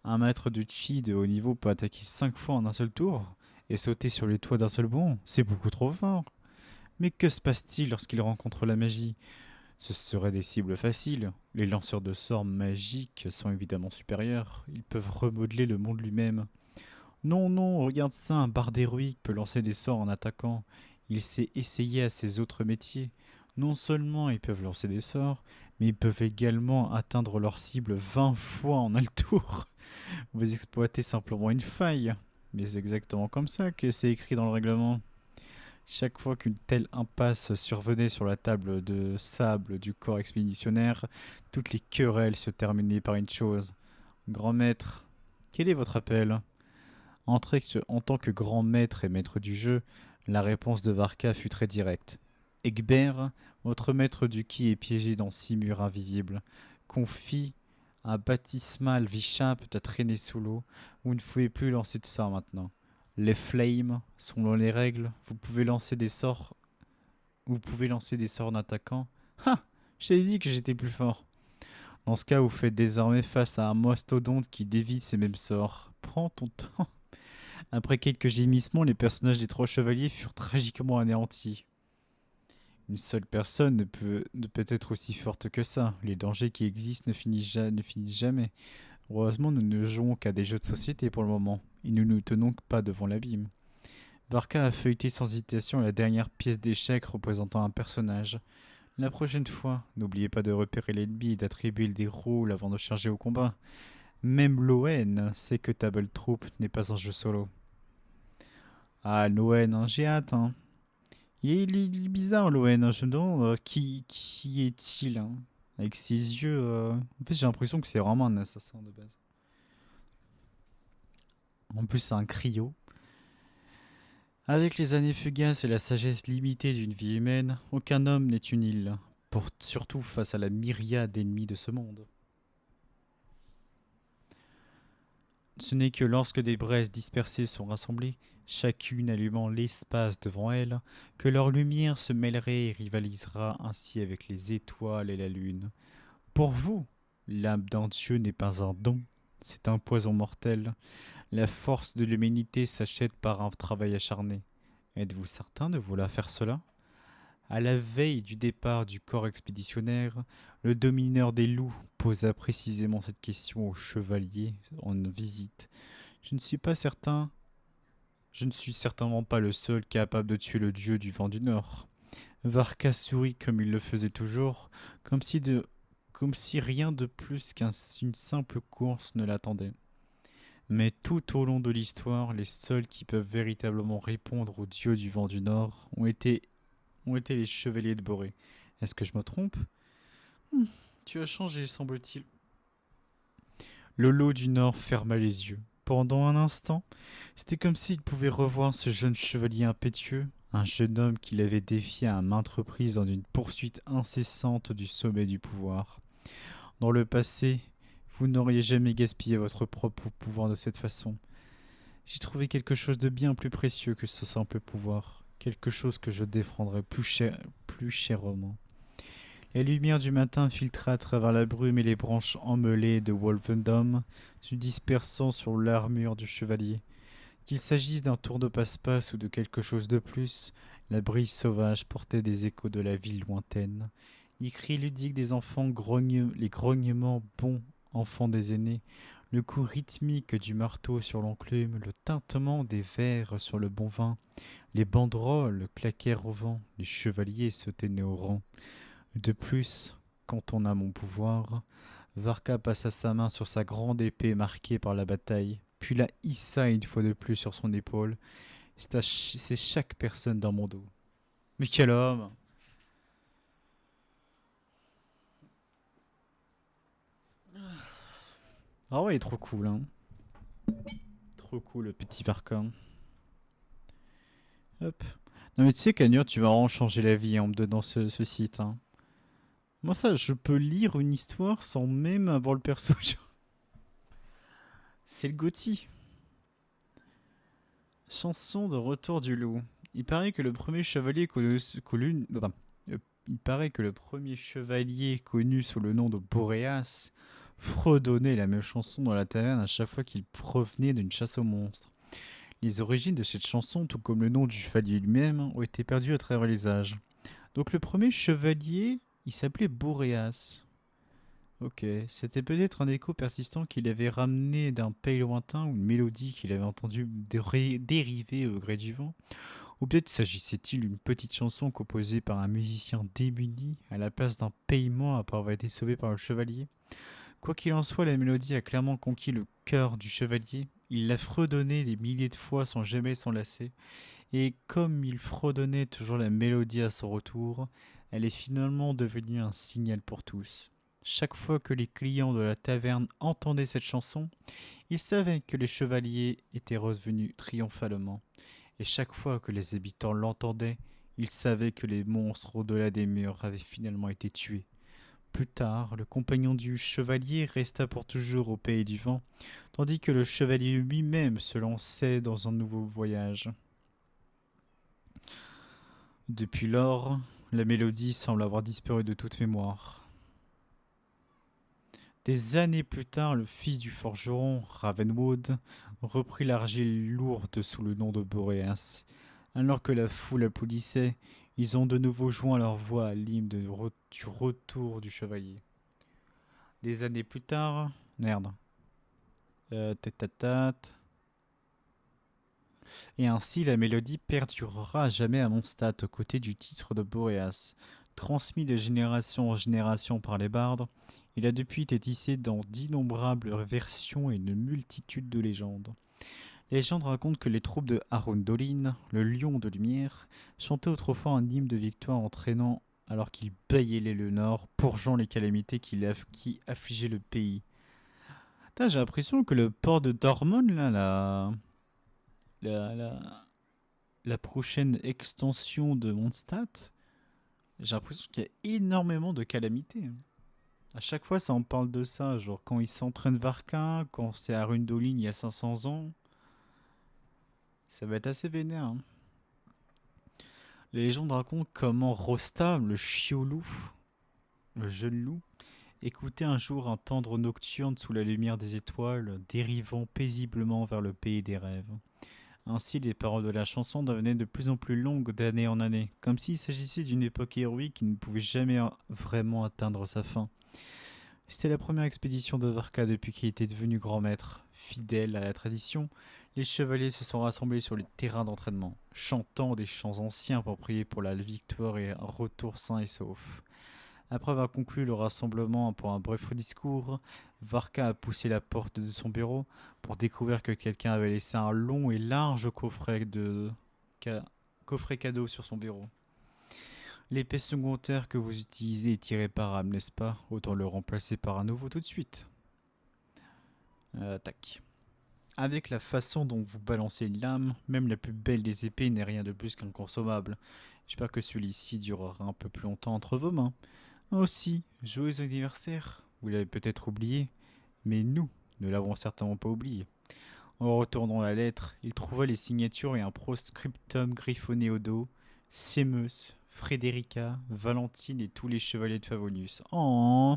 Un maître de chi de haut niveau peut attaquer 5 fois en un seul tour et sauter sur les toits d'un seul bond, c'est beaucoup trop fort. Mais que se passe-t-il lorsqu'il rencontre la magie? Ce seraient des cibles faciles. Les lanceurs de sorts magiques sont évidemment supérieurs. Ils peuvent remodeler le monde lui-même. Non, non, regarde ça, un barde héroïque peut lancer des sorts en attaquant. Il s'est essayé à ses autres métiers. Non seulement ils peuvent lancer des sorts, mais ils peuvent également atteindre leur cible 20 fois en un tour. Vous exploitez simplement une faille. Mais c'est exactement comme ça que c'est écrit dans le règlement. Chaque fois qu'une telle impasse survenait sur la table de sable du corps expéditionnaire, toutes les querelles se terminaient par une chose. Grand maître, quel est votre appel? En tant que grand maître et maître du jeu, la réponse de Varka fut très directe. Egbert, votre maître du qui est piégé dans 6 murs invisibles. Confie un baptismal Vichap t'a traîné sous l'eau. Vous ne pouvez plus lancer de ça maintenant. Les flames, selon les règles, vous pouvez lancer des sorts. Vous pouvez lancer des sorts en attaquant. Ha! Je t'ai dit que j'étais plus fort. Dans ce cas, vous faites désormais face à un mastodonte qui dévie ces mêmes sorts. Prends ton temps. Après quelques gémissements, les personnages des 3 chevaliers furent tragiquement anéantis. Une seule personne ne peut être aussi forte que ça. Les dangers qui existent ne finissent jamais. Heureusement, nous ne jouons qu'à des jeux de société pour le moment, et nous ne nous tenons pas devant l'abîme. Varka a feuilleté sans hésitation la dernière pièce d'échec représentant un personnage. La prochaine fois, n'oubliez pas de repérer l'ennemi et d'attribuer des rôles avant de charger au combat. Même l'ON sait que Table Troop n'est pas un jeu solo. Ah, l'ON, hein, j'ai hâte. Hein. Il est bizarre l'ON, je me demande qui est-il hein, avec ses yeux. En fait, j'ai l'impression que c'est vraiment un assassin de base. En plus, c'est un cryo. Avec les années fugaces et la sagesse limitée d'une vie humaine, aucun homme n'est une île, surtout face à la myriade d'ennemis de ce monde. Ce n'est que lorsque des braises dispersées sont rassemblées, chacune allumant l'espace devant elle, que leur lumière se mêlerait et rivalisera ainsi avec les étoiles et la lune. Pour vous, l'âme d'un dieu n'est pas un don, c'est un poison mortel. La force de l'humanité s'achète par un travail acharné. Êtes-vous certain de vouloir faire cela? À la veille du départ du corps expéditionnaire, le domineur des loups posa précisément cette question au chevalier en visite. Je ne suis pas certain. Je ne suis certainement pas le seul capable de tuer le dieu du vent du nord. Varka sourit comme il le faisait toujours, comme si rien de plus qu'une simple course ne l'attendait. Mais tout au long de l'histoire, les seuls qui peuvent véritablement répondre au dieu du vent du nord ont été les chevaliers de Boré. Est-ce que je me trompe? Tu as changé, semble-t-il. Le lot du Nord ferma les yeux. Pendant un instant, c'était comme s'il pouvait revoir ce jeune chevalier impétueux, un jeune homme qu'il avait défié à maintes reprises dans une poursuite incessante du sommet du pouvoir. Dans le passé, vous n'auriez jamais gaspillé votre propre pouvoir de cette façon. J'ai trouvé quelque chose de bien plus précieux que ce simple pouvoir, quelque chose que je défendrai plus chèrement. La lumière du matin filtra à travers la brume et les branches emmêlées de Wolfendom, se dispersant sur l'armure du chevalier. Qu'il s'agisse d'un tour de passe-passe ou de quelque chose de plus, la brise sauvage portait des échos de la ville lointaine. Les cris ludiques des enfants, les grognements bons enfants des aînés, Le coup rythmique du marteau sur l'enclume, le tintement des verres sur le bon vin, les banderoles claquèrent au vent, les chevaliers se tenaient au rang. De plus, quand on a mon pouvoir, Varka passa sa main sur sa grande épée marquée par la bataille, puis la hissa une fois de plus sur son épaule. C'est chaque personne dans mon dos. Mais quel homme! Ah ouais, il est trop cool, hein. Trop cool, le petit Varka. Hop. Non mais tu sais, Cagnure, tu vas vraiment changer la vie en me donnant ce site, hein. Moi ça, je peux lire une histoire sans même avoir le perso. C'est le Gothi. Chanson de Retour du loup. Il paraît que le premier chevalier il paraît que le premier chevalier connu sous le nom de Boréas fredonnait la même chanson dans la taverne à chaque fois qu'il provenait d'une chasse aux monstres. Les origines de cette chanson, tout comme le nom du chevalier lui-même, ont été perdues à travers les âges. Donc le premier chevalier, il s'appelait Boréas. Ok, c'était peut-être un écho persistant qu'il avait ramené d'un pays lointain ou une mélodie qu'il avait entendue dériver au gré du vent. Ou peut-être s'agissait-il d'une petite chanson composée par un musicien démuni à la place d'un paiement après avoir été sauvé par le chevalier. Quoi qu'il en soit, la mélodie a clairement conquis le cœur du chevalier. Il l'a fredonnée des milliers de fois sans jamais s'en lasser. Et comme il fredonnait toujours la mélodie à son retour, elle est finalement devenue un signal pour tous. Chaque fois que les clients de la taverne entendaient cette chanson, ils savaient que les chevaliers étaient revenus triomphalement. Et chaque fois que les habitants l'entendaient, ils savaient que les monstres au-delà des murs avaient finalement été tués. Plus tard, le compagnon du chevalier resta pour toujours au pays du vent, tandis que le chevalier lui-même se lançait dans un nouveau voyage. Depuis lors, la mélodie semble avoir disparu de toute mémoire. Des années plus tard, le fils du forgeron, Ravenwood, reprit l'argile lourde sous le nom de Boréas. Alors que la foule applaudissait, ils ont de nouveau joint leur voix à l'hymne du retour du chevalier. Des années plus tard, merde, tatatat. Et ainsi la mélodie perdurera à jamais à Mondstadt aux côtés du titre de Boréas. Transmis de génération en génération par les bardes, il a depuis été tissé dans d'innombrables versions et une multitude de légendes. Les légendes racontent que les troupes de Arundolin, le lion de lumière, chantaient autrefois un hymne de victoire entraînant alors qu'ils baïllaient le nord, purgeant les calamités qui affligeaient le pays. Putain, j'ai l'impression que le port de Dormon, là, la, la, la prochaine extension de Mondstadt, j'ai l'impression qu'il y a énormément de calamités. À chaque fois, ça en parle de ça. Genre, quand ils s'entraînent Varka, quand c'est à Rundolin il y a 500 ans, ça va être assez vénère, hein. Les légendes racontent comment Rostam, le chiot-loup, le jeune loup, écoutait un jour un tendre nocturne sous la lumière des étoiles, dérivant paisiblement vers le pays des rêves. Ainsi, les paroles de la chanson devenaient de plus en plus longues d'année en année, comme s'il s'agissait d'une époque héroïque qui ne pouvait jamais vraiment atteindre sa fin. C'était la première expédition de Varka depuis qu'il était devenu grand maître. Fidèle à la tradition, les chevaliers se sont rassemblés sur les terrains d'entraînement, chantant des chants anciens pour prier pour la victoire et un retour sain et sauf. Après avoir conclu le rassemblement pour un bref discours, Varka a poussé la porte de son bureau pour découvrir que quelqu'un avait laissé un long et large coffret cadeau sur son bureau. L'épée secondaire que vous utilisez est irréparable, n'est-ce pas? Autant le remplacer par un nouveau tout de suite. Tac. Avec la façon dont vous balancez une lame, même la plus belle des épées n'est rien de plus qu'un consommable. J'espère que celui-ci durera un peu plus longtemps entre vos mains. Aussi, joyeux anniversaire. Vous l'avez peut-être oublié, mais nous ne l'avons certainement pas oublié. En retournant la lettre, il trouva les signatures et un proscriptum griffonné au dos. Sémeus, Frédérica, Valentine et tous les chevaliers de Favonius. Oh.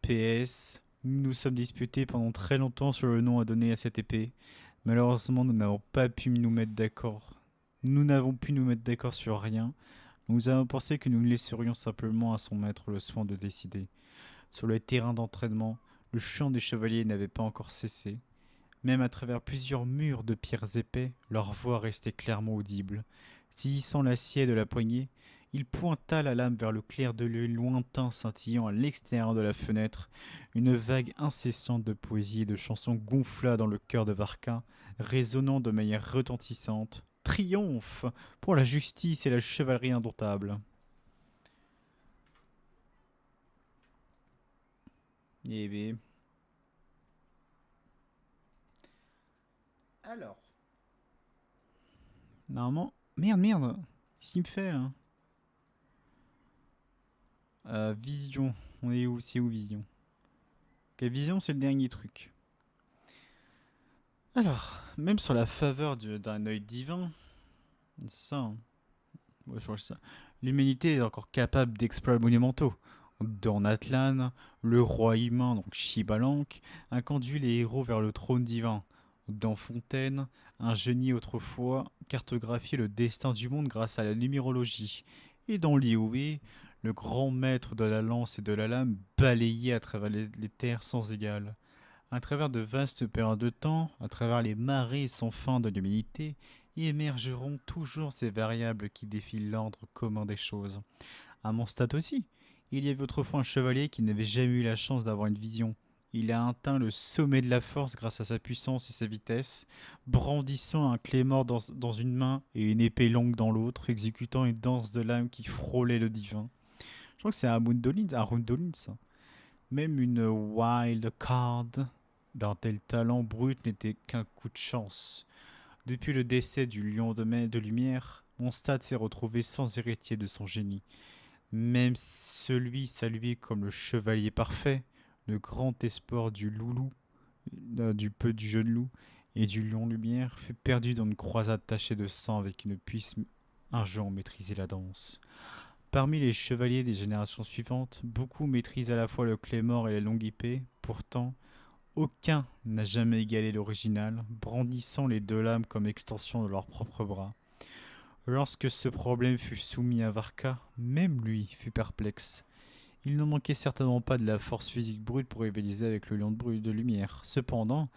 PS, nous nous sommes disputés pendant très longtemps sur le nom à donner à cette épée. Malheureusement, nous n'avons pas pu nous mettre d'accord. Nous n'avons pu nous mettre d'accord sur rien. Nous avons pensé que nous laisserions simplement à son maître le soin de décider. Sur le terrain d'entraînement, Le chant des chevaliers n'avait pas encore cessé. Même à travers plusieurs murs de pierres épais, leur voix restait clairement audible. Saisissant l'acier de la poignée, il pointa la lame vers le clair de lune lointain scintillant à l'extérieur de la fenêtre. Une vague incessante de poésie et de chansons gonfla dans le cœur de Varka, résonnant de manière retentissante. Triomphe pour la justice et la chevalerie indomptable. Eh bien. Alors. Normalement. Merde, merde. Qu'est-ce qu'il me fait là? Vision. On est où? C'est où Vision? Ok, Vision, c'est le dernier truc. Alors, même sur la faveur d'un œil divin, c'est ça, hein. Ouais, je crois que c'est ça. L'humanité est encore capable d'exploits monumentaux. Dans Atlan, le roi humain, donc Shibalank, a conduit les héros vers le trône divin. Dans Fontaine, un génie autrefois cartographiait le destin du monde grâce à la numérologie. Et dans Liyue, le grand maître de la lance et de la lame balayait à travers les terres sans égal. À travers de vastes périodes de temps, à travers les marées sans fin de l'humanité, émergeront toujours ces variables qui défient l'ordre commun des choses. À Mondstadt aussi, il y avait autrefois un chevalier qui n'avait jamais eu la chance d'avoir une vision. Il a atteint le sommet de la force grâce à sa puissance et sa vitesse, brandissant un claymore dans une main et une épée longue dans l'autre, exécutant une danse de l'âme qui frôlait le divin. Je crois que c'est Arundolin, ça. Même une wild card d'un tel talent brut n'était qu'un coup de chance. Depuis le décès du lion de lumière, Mondstadt s'est retrouvé sans héritier de son génie. Même celui salué comme le chevalier parfait, le grand espoir du loulou, du jeune loup et du lion lumière, fut perdu dans une croisade tachée de sang avec une puisse un jour maîtriser la danse. Parmi les chevaliers des générations suivantes, beaucoup maîtrisent à la fois le claymore et la longue épée. Pourtant, aucun n'a jamais égalé l'original, brandissant les deux lames comme extension de leurs propres bras. Lorsque ce problème fut soumis à Varka, même lui fut perplexe. Il ne manquait certainement pas de la force physique brute pour rivaliser avec le lion de lumière. Cependant,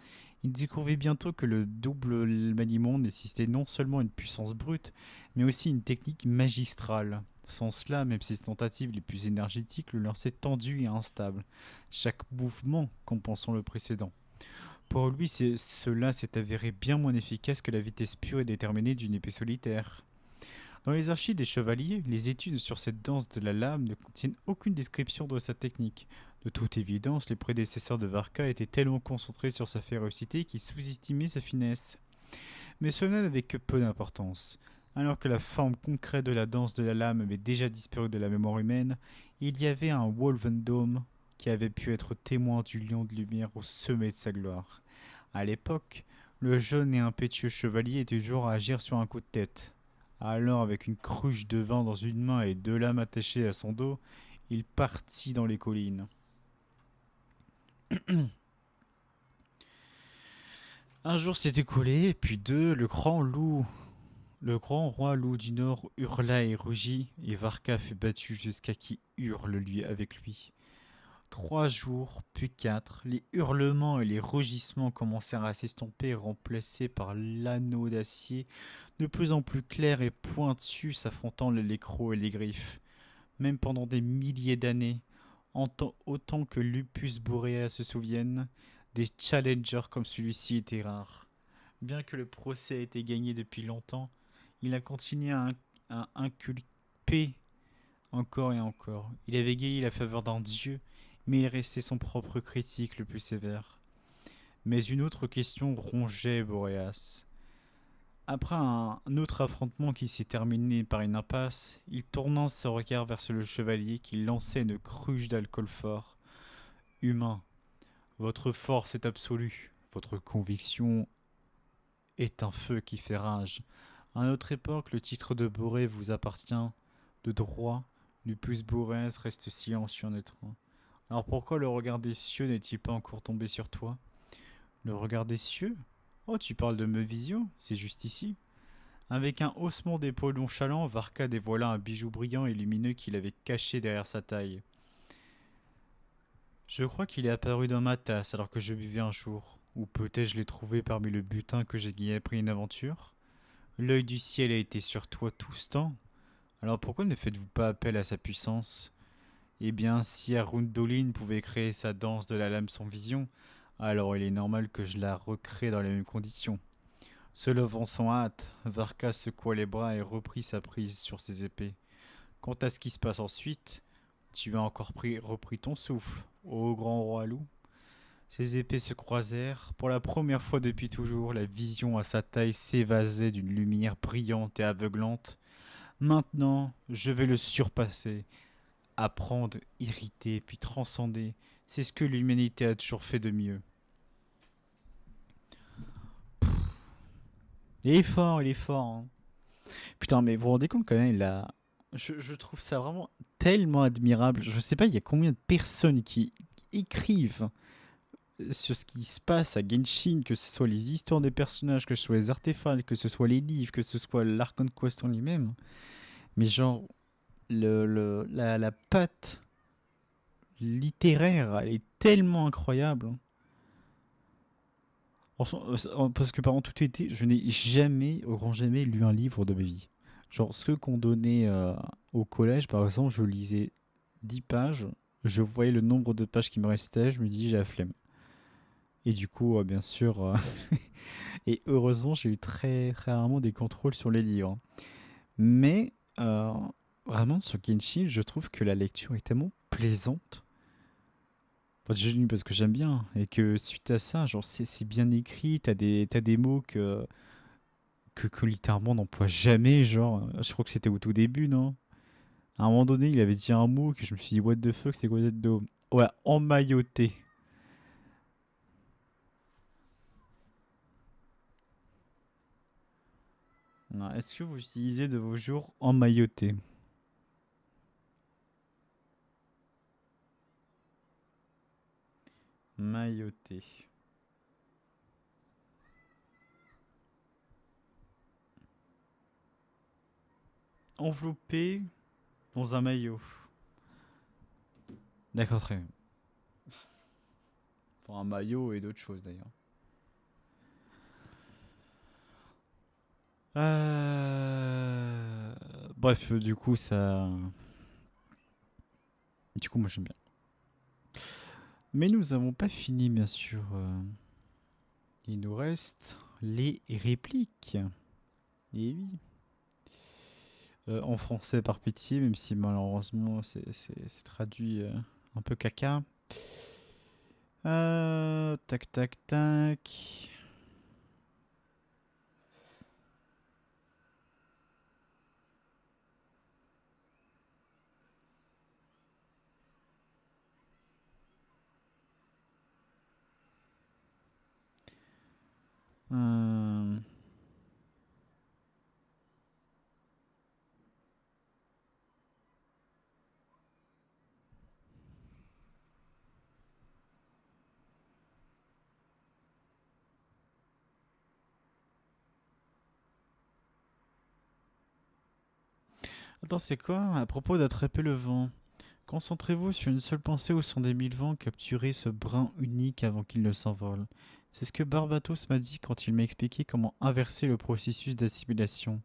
il découvrit bientôt que le double maniement nécessitait non seulement une puissance brute, mais aussi une technique magistrale. Sans cela, même ses tentatives les plus énergétiques le lançaient tendu et instable, chaque mouvement compensant le précédent. Pour lui, cela s'est avéré bien moins efficace que la vitesse pure et déterminée d'une épée solitaire. Dans les archives des chevaliers, les études sur cette danse de la lame ne contiennent aucune description de sa technique. De toute évidence, les prédécesseurs de Varka étaient tellement concentrés sur sa férocité qu'ils sous-estimaient sa finesse. Mais cela n'avait que peu d'importance. Alors que la forme concrète de la danse de la lame avait déjà disparu de la mémoire humaine, il y avait un Wolvendome qui avait pu être témoin du lion de lumière au sommet de sa gloire. À l'époque, le jeune et impétueux chevalier était toujours à agir sur un coup de tête. Alors, avec une cruche de vin dans une main et deux lames attachées à son dos, il partit dans les collines. Un jour s'est écoulé, puis deux, le grand roi loup du Nord hurla et rugit, et Varka fut battu jusqu'à qui hurle lui avec lui. 3 jours, puis 4, les hurlements et les rugissements commencèrent à s'estomper, remplacés par l'anneau d'acier, de plus en plus clair et pointu s'affrontant les crocs et les griffes. Même pendant des milliers d'années, autant que Lupus Borea se souvienne, des challengers comme celui-ci étaient rares. Bien que le procès ait été gagné depuis longtemps, il a continué à inculper encore et encore. Il avait gagné la faveur d'un dieu, mais il restait son propre critique le plus sévère. Mais une autre question rongeait Boréas. Après un autre affrontement qui s'est terminé par une impasse, il tourna son regard vers le chevalier qui lançait une cruche d'alcool fort. Humain, votre force est absolue, votre conviction est un feu qui fait rage. À notre époque, le titre de Boré vous appartient. De droit, Lupus Boréas reste silencieux en être un. Alors pourquoi le regard des cieux n'est-il pas encore tombé sur toi? Le regard des cieux? Oh, tu parles de Mevisio? C'est juste ici. Avec un haussement d'épaule nonchalant, Varka dévoila un bijou brillant et lumineux qu'il avait caché derrière sa taille. Je crois qu'il est apparu dans ma tasse alors que je buvais un jour. Ou peut-être je l'ai trouvé parmi le butin que j'ai gagné après une aventure. L'œil du ciel a été sur toi tout ce temps. Alors pourquoi ne faites-vous pas appel à sa puissance? Eh bien, si Arundolin pouvait créer sa danse de la lame sans vision, alors il est normal que je la recrée dans les mêmes conditions. Se levant sans hâte, Varka secoua les bras et reprit sa prise sur ses épées. Quant à ce qui se passe ensuite, tu as encore repris ton souffle, ô grand roi loup. Ses épées se croisèrent. Pour la première fois depuis toujours, la vision à sa taille s'évasait d'une lumière brillante et aveuglante. Maintenant, je vais le surpasser. Apprendre, irriter, puis transcender. C'est ce que l'humanité a toujours fait de mieux. Il est fort. Hein. Putain, mais vous vous rendez compte quand même, il a... je trouve ça vraiment tellement admirable. Je sais pas, il y a combien de personnes qui écrivent sur ce qui se passe à Genshin, que ce soit les histoires des personnages, que ce soit les artefacts, que ce soit les livres, que ce soit l'Archon Quest en lui-même. Mais genre, la patte littéraire, elle est tellement incroyable. Parce que par contre, tout était, je n'ai jamais, au grand jamais, lu un livre de ma vie. Genre, ceux qu'on donnait au collège, par exemple, je lisais 10 pages, je voyais le nombre de pages qui me restaient, je me dis, j'ai la flemme. Et du coup, bien sûr, et heureusement, j'ai eu très, très rarement des contrôles sur les livres. Mais, vraiment, sur Genshin, je trouve que la lecture est tellement plaisante. Enfin, je lis parce que j'aime bien. Et que suite à ça, genre, c'est bien écrit, t'as des mots que littéralement on n'emploie jamais. Genre, je crois que c'était au tout début, non? À un moment donné, il avait dit un mot que je me suis dit, what the fuck, c'est quoi cette dos? Ouais, emmailloté. Non, est-ce que vous utilisez de vos jours emmailloté? Mailloté. Enveloppé dans un maillot. D'accord, très bien. Pour un maillot et d'autres choses d'ailleurs. Bref, du coup, ça. Du coup, moi j'aime bien. Mais nous n'avons pas fini, bien sûr. Il nous reste les répliques. Et oui. En français par pitié, même si malheureusement c'est traduit un peu caca. Tac, tac, tac. Euh, Attends, c'est quoi? À propos d'attraper le vent. Concentrez-vous sur une seule pensée au son des mille vents, capturez ce brin unique avant qu'il ne s'envole. C'est ce que Barbatos m'a dit quand il m'a expliqué comment inverser le processus d'assimilation.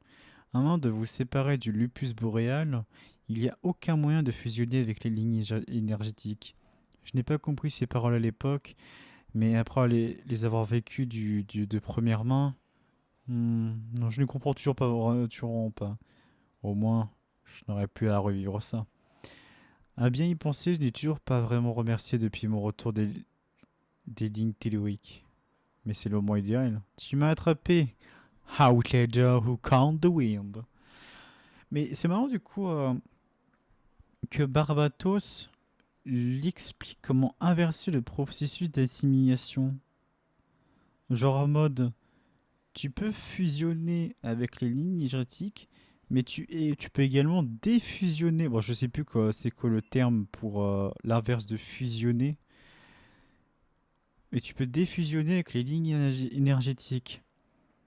À moins de vous séparer du lupus boréal, il n'y a aucun moyen de fusionner avec les lignes énergétiques. Je n'ai pas compris ces paroles à l'époque, mais après les avoir vécues de première main, non, je ne comprends toujours pas. Au moins, je n'aurais plus à revivre ça. À bien y penser, je n'ai toujours pas vraiment remercié depuis mon retour des lignes telluriques. Mais c'est le moment idéal. Tu m'as attrapé, Outlander who count the wind. Mais c'est marrant du coup que Barbatos l'explique comment inverser le processus d'assimilation. Genre en mode, tu peux fusionner avec les lignes énergétiques, mais tu peux également défusionner. Bon, je sais plus quoi, c'est quoi le terme pour l'inverse de fusionner. Mais tu peux défusionner avec les lignes énergétiques.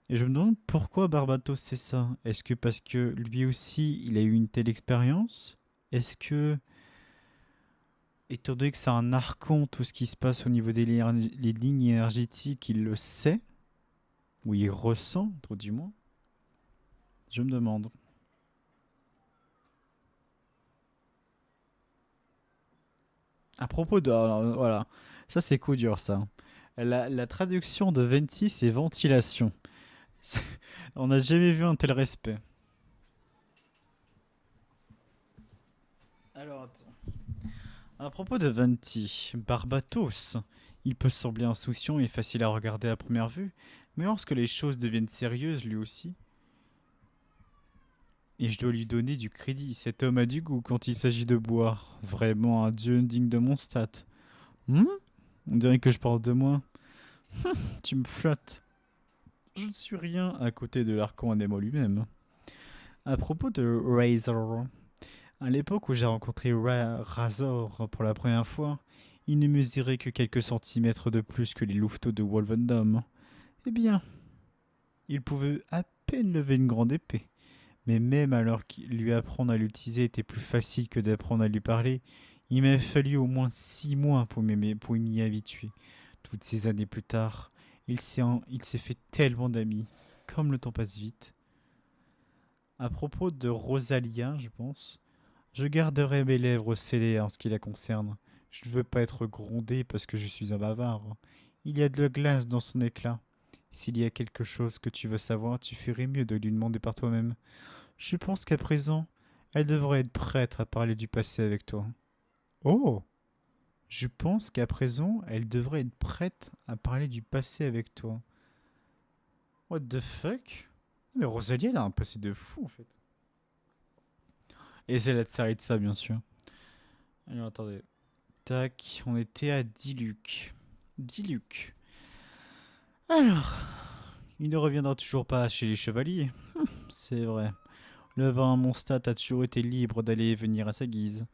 Et je me demande pourquoi Barbatos c'est ça. Est-ce que parce que lui aussi il a eu une telle expérience? Est-ce que étant donné que c'est un archon, tout ce qui se passe au niveau des les lignes énergétiques, il le sait, ou il ressent, tout du moins. Je me demande. À propos de... alors, voilà, ça c'est coup dur ça. La traduction de venti, c'est ventilation. C'est- On n'a jamais vu un tel respect. Alors, attends. À propos de Venti, Barbatos, il peut sembler insouciant et facile à regarder à première vue, mais lorsque les choses deviennent sérieuses lui aussi, et je dois lui donner du crédit, cet homme a du goût quand il s'agit de boire. Vraiment un dieu digne de mon stat. Hmm. On dirait que je parle de moi. Tu me flattes. Je ne suis rien à côté de l'archon Anémo lui-même. À propos de Razor, à l'époque où j'ai rencontré Razor pour la première fois, il ne mesurait que quelques centimètres de plus que les louveteaux de Wolvendom. Eh bien, il pouvait à peine lever une grande épée. Mais même alors que lui apprendre à l'utiliser était plus facile que d'apprendre à lui parler, il m'a fallu au moins 6 mois pour m'y habituer. Toutes ces années plus tard, il s'est fait tellement d'amis. Comme le temps passe vite. À propos de Rosalia, je pense, je garderai mes lèvres scellées en ce qui la concerne. Je ne veux pas être grondé parce que je suis un bavard. Il y a de la glace dans son éclat. S'il y a quelque chose que tu veux savoir, tu ferais mieux de lui demander par toi-même. Je pense qu'à présent, elle devrait être prête à parler du passé avec toi. Oh! Je pense qu'à présent, elle devrait être prête à parler du passé avec toi. What the fuck? Mais Rosalie, elle a un passé de fou en fait. Et c'est la série de ça, bien sûr. Alors attendez. Tac, on était à Diluc. Diluc. Alors, il ne reviendra toujours pas chez les chevaliers. C'est vrai. Le vin Mondstadt a toujours été libre d'aller et venir à sa guise.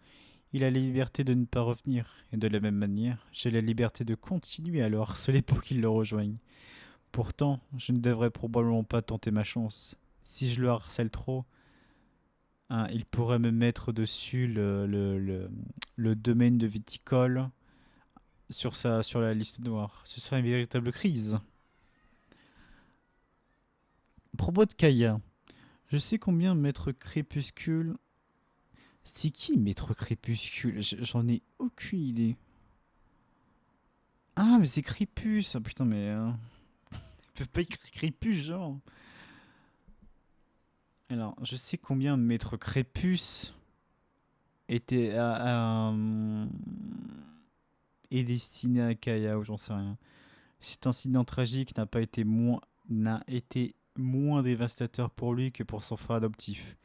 Il a la liberté de ne pas revenir, et de la même manière, j'ai la liberté de continuer à le harceler pour qu'il le rejoigne. Pourtant, je ne devrais probablement pas tenter ma chance. Si je le harcèle trop, hein, il pourrait me mettre dessus le domaine de viticole sur la liste noire. Ce serait une véritable crise. À propos de Kaya, je sais combien Maître Crépuscule... C'est qui Maître Crépuscule? J'en ai aucune idée. Ah, mais c'est Crépus. Ah, putain, mais... peut pas écrire Crépus, genre. Alors, je sais combien Maître Crépus était est destiné à Kaya, ou j'en sais rien. Cet incident tragique n'a été moins dévastateur pour lui que pour son frère adoptif.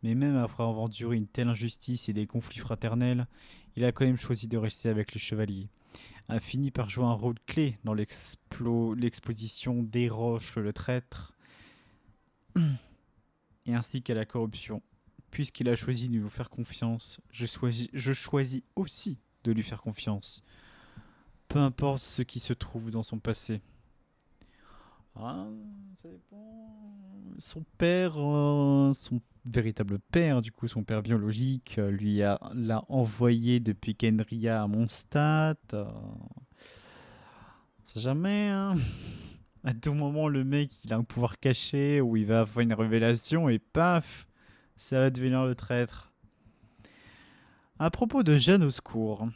Mais même après avoir enduré une telle injustice et des conflits fraternels, il a quand même choisi de rester avec les chevaliers. A fini par jouer un rôle clé dans l'exposition des Roches le traître, et ainsi qu'à la corruption. Puisqu'il a choisi de nous faire confiance, je choisis aussi de lui faire confiance. Peu importe ce qui se trouve dans son passé. Ah, ça dépend. Son père, son véritable père, du coup son père biologique, l'a envoyé depuis Kenria à Mondstadt. On sait jamais, hein. À tout moment, le mec, il a un pouvoir caché où il va avoir une révélation et paf, ça va devenir le traître. À propos de Jeanne au secours,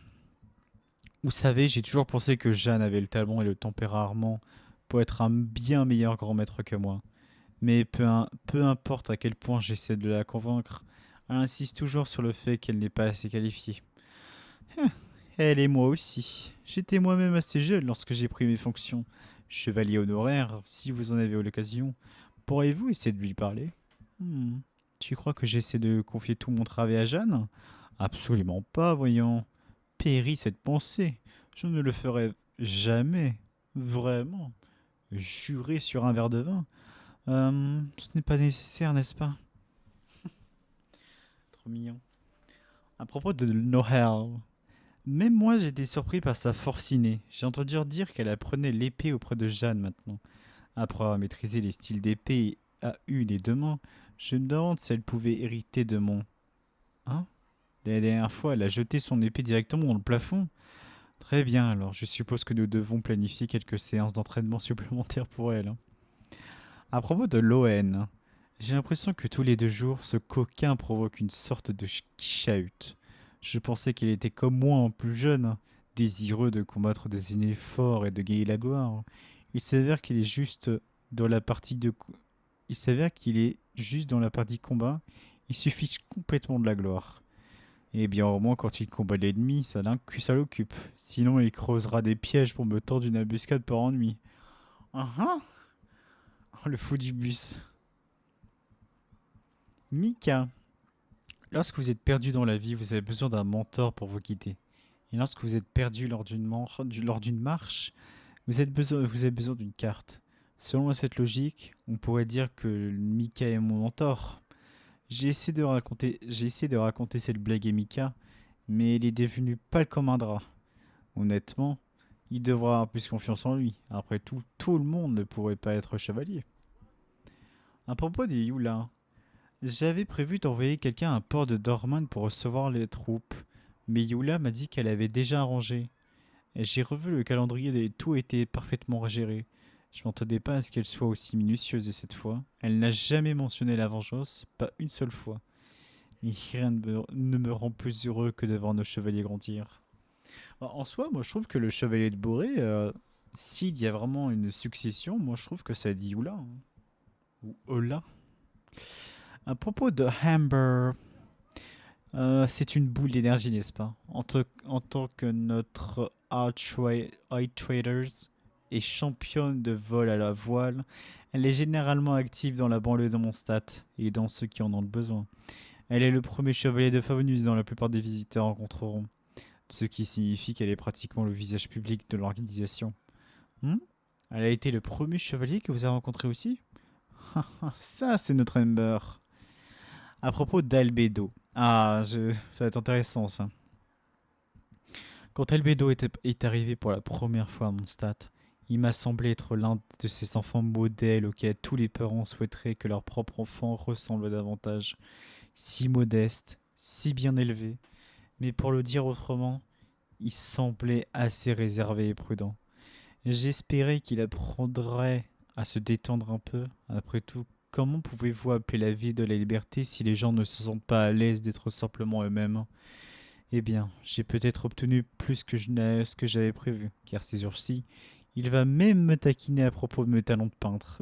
vous savez, j'ai toujours pensé que Jeanne avait le talent et le tempérament pour être un bien meilleur grand maître que moi. Mais peu importe à quel point j'essaie de la convaincre, elle insiste toujours sur le fait qu'elle n'est pas assez qualifiée. Elle et moi aussi. J'étais moi-même assez jeune lorsque j'ai pris mes fonctions. Chevalier honoraire, si vous en avez l'occasion, pourriez-vous essayer de lui parler? Tu crois que j'essaie de confier tout mon travail à Jeanne? Absolument pas, voyons. Périt cette pensée. Je ne le ferai jamais. Vraiment. Jurer sur un verre de vin. Ce n'est pas nécessaire, n'est-ce pas? Trop mignon. À propos de Nohel, même moi j'ai été surpris par sa force innée. J'ai entendu dire qu'elle apprenait l'épée auprès de Jeanne maintenant. Après avoir maîtrisé les styles d'épée à une et deux mains, je me demande si elle pouvait hériter de mon... Hein? La dernière fois, elle a jeté son épée directement dans le plafond. Très bien, alors je suppose que nous devons planifier quelques séances d'entraînement supplémentaires pour elle, hein. À propos de l'ON, j'ai l'impression que tous les 2 jours, ce coquin provoque une sorte de chahut. Je pensais qu'il était comme moi en plus jeune, désireux de combattre des ennemis forts et de gagner la gloire. Il s'avère qu'il est juste dans la partie de... Il s'avère qu'il est juste dans la partie combat. Il suffit complètement de la gloire. Eh bien, au moins, quand il combat l'ennemi, ça l'occupe. Sinon, il creusera des pièges pour me tendre une embuscade par ennui. Ah ah. Oh, le fou du bus. Mika. Lorsque vous êtes perdu dans la vie, vous avez besoin d'un mentor pour vous guider. Et lorsque vous êtes perdu lors d'une marche, vous avez besoin d'une carte. Selon cette logique, on pourrait dire que Mika est mon mentor. J'ai essayé de raconter cette blague à Mika, mais il est devenu pâle comme un drap. Honnêtement, il devrait avoir plus confiance en lui. Après tout, tout le monde ne pourrait pas être chevalier. À propos des Yula, j'avais prévu d'envoyer quelqu'un à un port de Dorman pour recevoir les troupes, mais Yula m'a dit qu'elle avait déjà arrangé. Et j'ai revu le calendrier et tout était parfaitement géré. Je m'attendais pas à ce qu'elle soit aussi minutieuse et cette fois, elle n'a jamais mentionné la vengeance, pas une seule fois. Et rien ne me rend plus heureux que de voir nos chevaliers grandir. En soi, moi je trouve que le chevalier de Boré, s'il y a vraiment une succession, moi je trouve que c'est Lioula, hein. Ou Ola. À propos de Amber, c'est une boule d'énergie, n'est-ce pas? En tant que notre Eye Traders est championne de vol à la voile, elle est généralement active dans la banlieue de Mondstadt et dans ceux qui en ont le besoin. Elle est le premier chevalier de Favonius dans la plupart des visiteurs rencontreront, ce qui signifie qu'elle est pratiquement le visage public de l'organisation. Hmm. Elle a été le premier chevalier que vous avez rencontré aussi? Ça, c'est notre Amber. À propos d'Albedo. Ça va être intéressant ça. Quand Albedo est arrivé pour la première fois à Mondstadt, il m'a semblé être l'un de ces enfants modèles auxquels tous les parents souhaiteraient que leur propre enfant ressemble davantage. Si modeste, si bien élevé, mais pour le dire autrement, il semblait assez réservé et prudent. J'espérais qu'il apprendrait à se détendre un peu. Après tout, comment pouvez-vous appeler la vie de la liberté si les gens ne se sentent pas à l'aise d'être simplement eux-mêmes? Eh bien, j'ai peut-être obtenu plus que ce que j'avais prévu, car ces jours-ci, il va même me taquiner à propos de mes talents de peintre.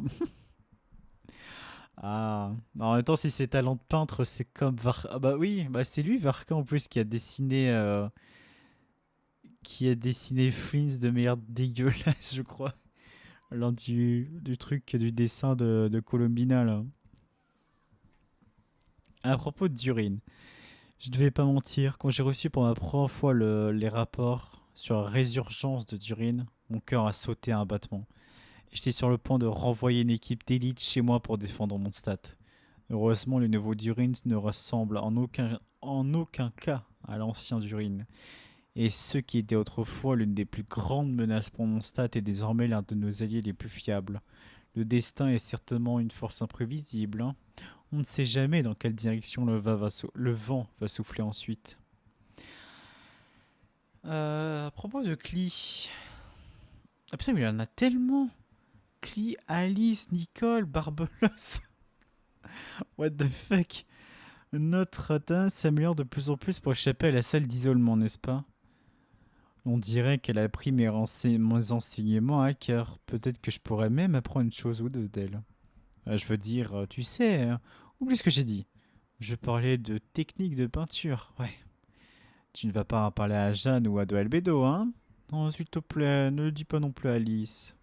Ah, en même temps, si c'est talent de peintre, c'est comme Ah bah oui, bah c'est lui, Varka, en plus, qui a dessiné Flins de manière dégueulasse, je crois. L'un du truc, du dessin de Colombina, là. À propos de Durin, je ne vais pas mentir, quand j'ai reçu pour ma première fois les rapports sur la résurgence de Durin, mon cœur a sauté à un battement. J'étais sur le point de renvoyer une équipe d'élite chez moi pour défendre mon stade. Heureusement, le nouveau Durin ne ressemble en aucun cas à l'ancien Durin. Et ce qui était autrefois l'une des plus grandes menaces pour mon stade est désormais l'un de nos alliés les plus fiables. Le destin est certainement une force imprévisible, hein. On ne sait jamais dans quelle direction le vent va souffler ensuite. À propos de Clee... Ah putain, mais il y en a tellement. Clee, Alice, Nicole, Barbelos. What the fuck? Notre teint s'améliore de plus en plus pour échapper à la salle d'isolement, n'est-ce pas? On dirait qu'elle a pris mes enseignements à cœur. Peut-être que je pourrais même apprendre une chose ou deux d'elle. Je veux dire, tu sais, hein, oublie ce que j'ai dit. Je parlais de technique de peinture, ouais. Tu ne vas pas en parler à Jeanne ou à De Albedo, hein? Non, s'il te plaît, ne le dis pas non plus à Alice.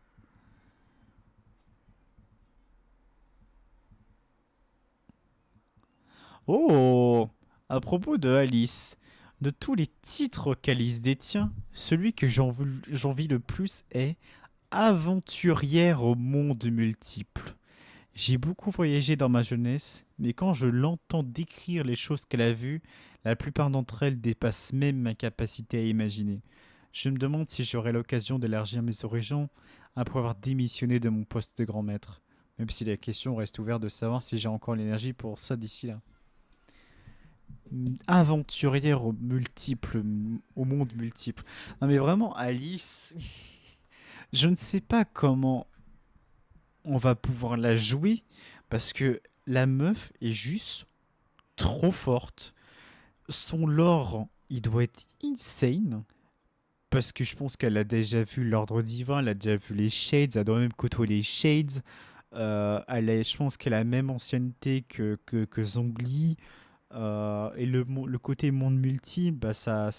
Oh! À propos de Alice, de tous les titres qu'Alice détient, celui que j'envie le plus est aventurière au monde multiple. J'ai beaucoup voyagé dans ma jeunesse, mais quand je l'entends décrire les choses qu'elle a vues, la plupart d'entre elles dépassent même ma capacité à imaginer. Je me demande si j'aurai l'occasion d'élargir mes horizons après avoir démissionné de mon poste de grand maître, même si la question reste ouverte de savoir si j'ai encore l'énergie pour ça d'ici là. aventurière au monde multiple. Non mais vraiment, Alice, je ne sais pas comment on va pouvoir la jouer parce que la meuf est juste trop forte. Son lore, il doit être insane. Parce que je pense qu'elle a déjà vu l'Ordre Divin, elle a déjà vu les Shades, elle doit même côtoyer les Shades. Je pense qu'elle a la même ancienneté que Zhongli. Et le côté monde multi, bah ça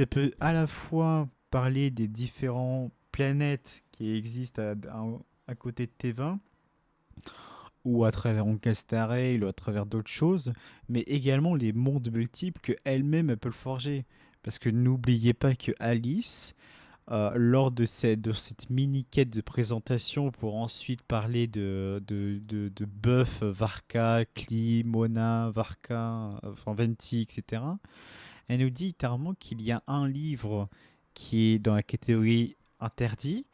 peut à la fois parler des différentes planètes qui existent à côté de T20, ou à travers Star Rail, ou à travers d'autres choses, mais également les mondes multiples que elle-même elle peut le forger. Parce que n'oubliez pas que Alice, lors de cette mini-quête de présentation pour ensuite parler de Buff, Varka, Klee, Mona, Varka, enfin Venti, etc. Elle nous dit littéralement qu'il y a un livre qui est dans la catégorie interdit,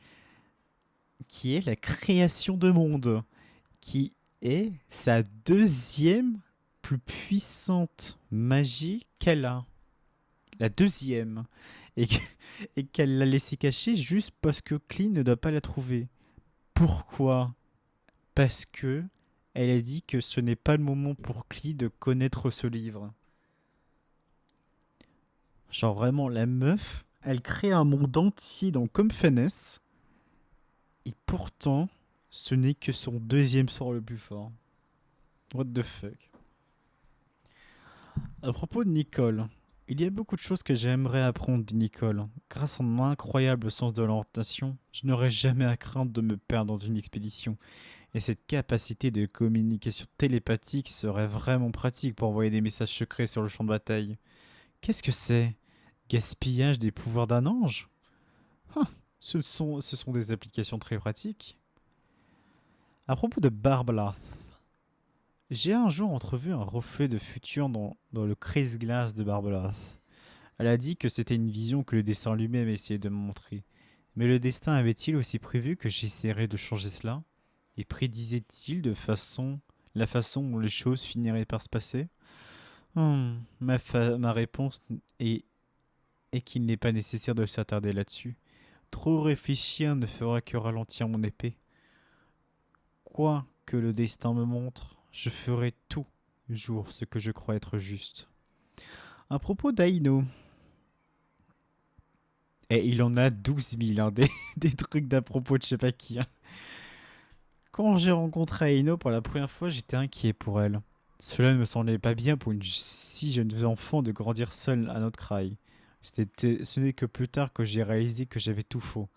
qui est la création de monde, qui est sa deuxième plus puissante magie qu'elle a. La deuxième. Et que- et qu'elle l'a laissé cacher juste parce que Clee ne doit pas la trouver. Pourquoi? Parce que elle a dit que ce n'est pas le moment pour Clee de connaître ce livre. Genre vraiment, la meuf, elle crée un monde entier dans Comme Fennes, et pourtant, ce n'est que son deuxième sort le plus fort. What the fuck? À propos de Nicole, il y a beaucoup de choses que j'aimerais apprendre de Nicole. Grâce à son incroyable sens de l'orientation, je n'aurais jamais à craindre de me perdre dans une expédition. Et cette capacité de communication télépathique serait vraiment pratique pour envoyer des messages secrets sur le champ de bataille. Qu'est-ce que c'est? Gaspillage des pouvoirs d'un ange? Hein, ce sont des applications très pratiques. À propos de Barbelath, j'ai un jour entrevu un reflet de futur dans le crise-glace de Barbelath. Elle a dit que c'était une vision que le destin lui-même essayait de me montrer. Mais le destin avait-il aussi prévu que j'essaierais de changer cela? Et prédisait-il la façon dont les choses finiraient par se passer? Ma réponse est qu'il n'est pas nécessaire de s'attarder là-dessus. Trop réfléchir ne fera que ralentir mon épée. Quoi que le destin me montre, je ferai tout jour ce que je crois être juste. À propos d'Aino, et il en a 12 000, hein, des trucs d'à propos de je sais pas qui, hein. Quand j'ai rencontré Aino pour la première fois, j'étais inquiet pour elle. Cela ne me semblait pas bien pour une si jeune enfant de grandir seule à notre craille. Ce n'est que plus tard que j'ai réalisé que j'avais tout faux.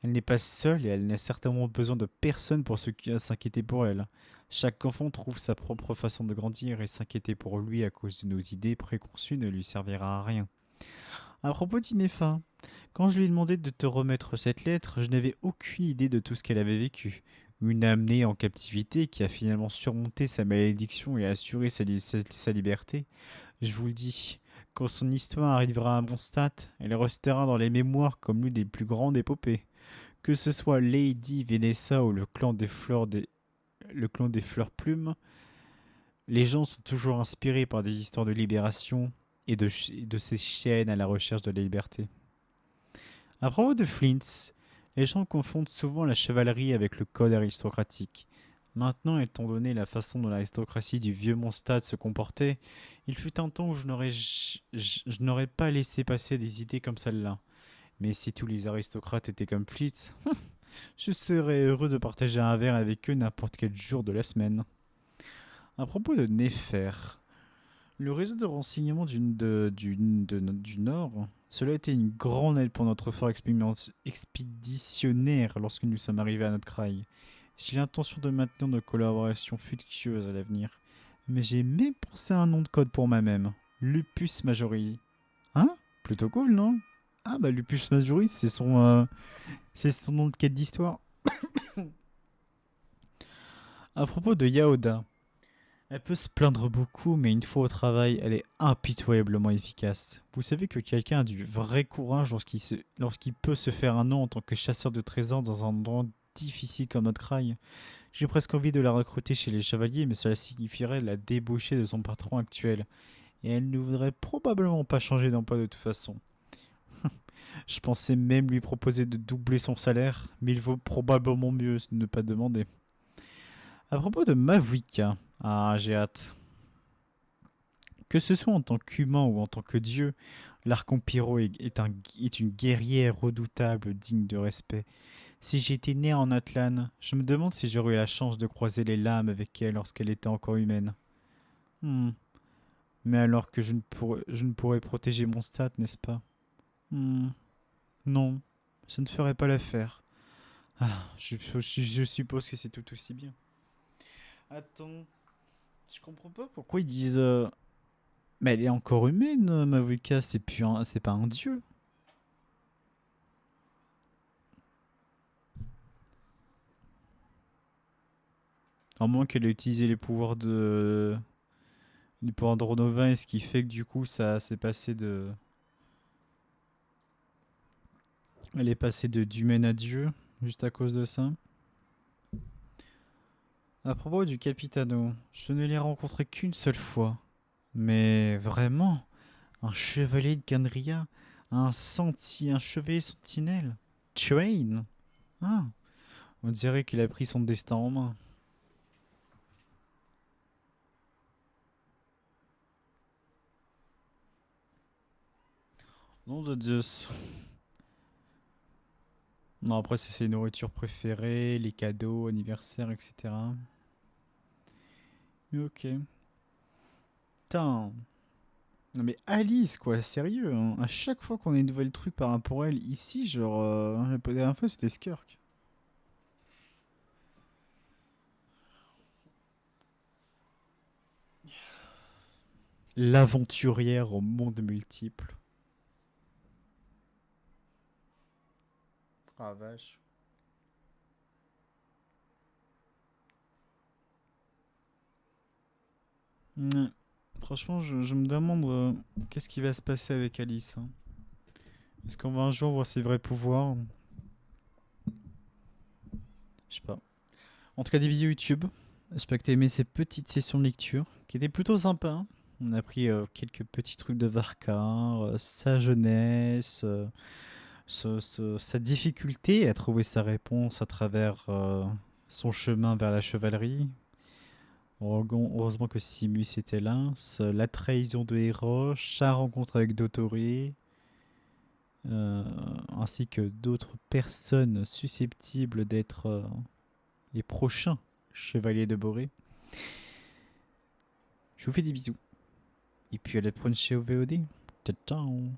Elle n'est pas seule et elle n'a certainement besoin de personne pour s'inquiéter pour elle. Chaque enfant trouve sa propre façon de grandir et s'inquiéter pour lui à cause de nos idées préconçues ne lui servira à rien. À propos d'Inefa, quand je lui ai demandé de te remettre cette lettre, je n'avais aucune idée de tout ce qu'elle avait vécu. Une âme née en captivité qui a finalement surmonté sa malédiction et assuré sa liberté. Je vous le dis, quand son histoire arrivera à Mondstadt, elle restera dans les mémoires comme l'une des plus grandes épopées. Que ce soit Lady Vanessa ou le clan des fleurs plumes, les gens sont toujours inspirés par des histoires de libération et de ces chaînes à la recherche de la liberté. À propos de Flint's, les gens confondent souvent la chevalerie avec le code aristocratique. Maintenant, étant donné la façon dont l'aristocratie du vieux Mondstadt se comportait, il fut un temps où je n'aurais pas laissé passer des idées comme celle-là. Mais si tous les aristocrates étaient comme Flitz, je serais heureux de partager un verre avec eux n'importe quel jour de la semaine. À propos de Néfer, le réseau de renseignement du Nord, cela a été une grande aide pour notre effort expéditionnaire lorsque nous sommes arrivés à notre craille. J'ai l'intention de maintenir nos collaborations fructueuses à l'avenir, mais j'ai même pensé à un nom de code pour moi-même. Lupus Majori. Hein? Plutôt cool, non? Ah bah Lupus Majori, c'est son nom de quête d'histoire. À propos de Yaoda, elle peut se plaindre beaucoup, mais une fois au travail, elle est impitoyablement efficace. Vous savez que quelqu'un a du vrai courage lorsqu'il peut se faire un nom en tant que chasseur de trésors dans un endroit difficile comme notre rail. J'ai presque envie de la recruter chez les chevaliers, mais cela signifierait la débaucher de son patron actuel. Et elle ne voudrait probablement pas changer d'emploi de toute façon. Je pensais même lui proposer de doubler son salaire, mais il vaut probablement mieux ne pas demander. À propos de Mavuika, ah j'ai hâte. Que ce soit en tant qu'humain ou en tant que dieu, l'Archompyro est une guerrière redoutable, digne de respect. Si j'étais né en Atlan, je me demande si j'aurais eu la chance de croiser les lames avec elle lorsqu'elle était encore humaine. Hmm. Mais alors que je ne pourrais protéger mon stat, n'est-ce pas? Hmm. Non, ça ne ferait pas l'affaire. Ah, je suppose que c'est tout aussi bien. Attends, je comprends pas pourquoi ils disent. Mais elle est encore humaine, Mavuka, c'est pas un dieu. À moins qu'elle ait utilisé les pouvoirs de Ronovin, et ce qui fait que du coup, ça s'est passé de. Elle est passée d'humaine à dieu, juste à cause de ça. À propos du Capitano, je ne l'ai rencontré qu'une seule fois. Mais vraiment, un chevalier de Gandria, un chevalier sentinelle. Train. Ah, on dirait qu'il a pris son destin en main. Nom de Zeus. Non, après, c'est ses nourritures préférées, les cadeaux, anniversaires, etc. Mais ok. Putain. Non mais Alice, quoi, sérieux, hein. À chaque fois qu'on a une nouvelle truc par rapport à elle, ici, genre, la dernière fois, c'était Skirk. L'aventurière au monde multiple. Ah vache. Ouais. Franchement, je me demande qu'est-ce qui va se passer avec Alice, hein. Est-ce qu'on va un jour voir ses vrais pouvoirs? Je sais pas. En tout cas, des bisous YouTube. J'espère que t'as aimé ces petites sessions de lecture, qui étaient plutôt sympas, hein. On a appris quelques petits trucs de Varkar, sa jeunesse, sa difficulté à trouver sa réponse à travers son chemin vers la chevalerie. Heureusement que Simus était là. La trahison de Héros, sa rencontre avec Dotoré, euh, ainsi que d'autres personnes susceptibles d'être les prochains chevaliers de Boré. Je vous fais des bisous. Et puis à la prochaine chez OVOD. Ciao ciao.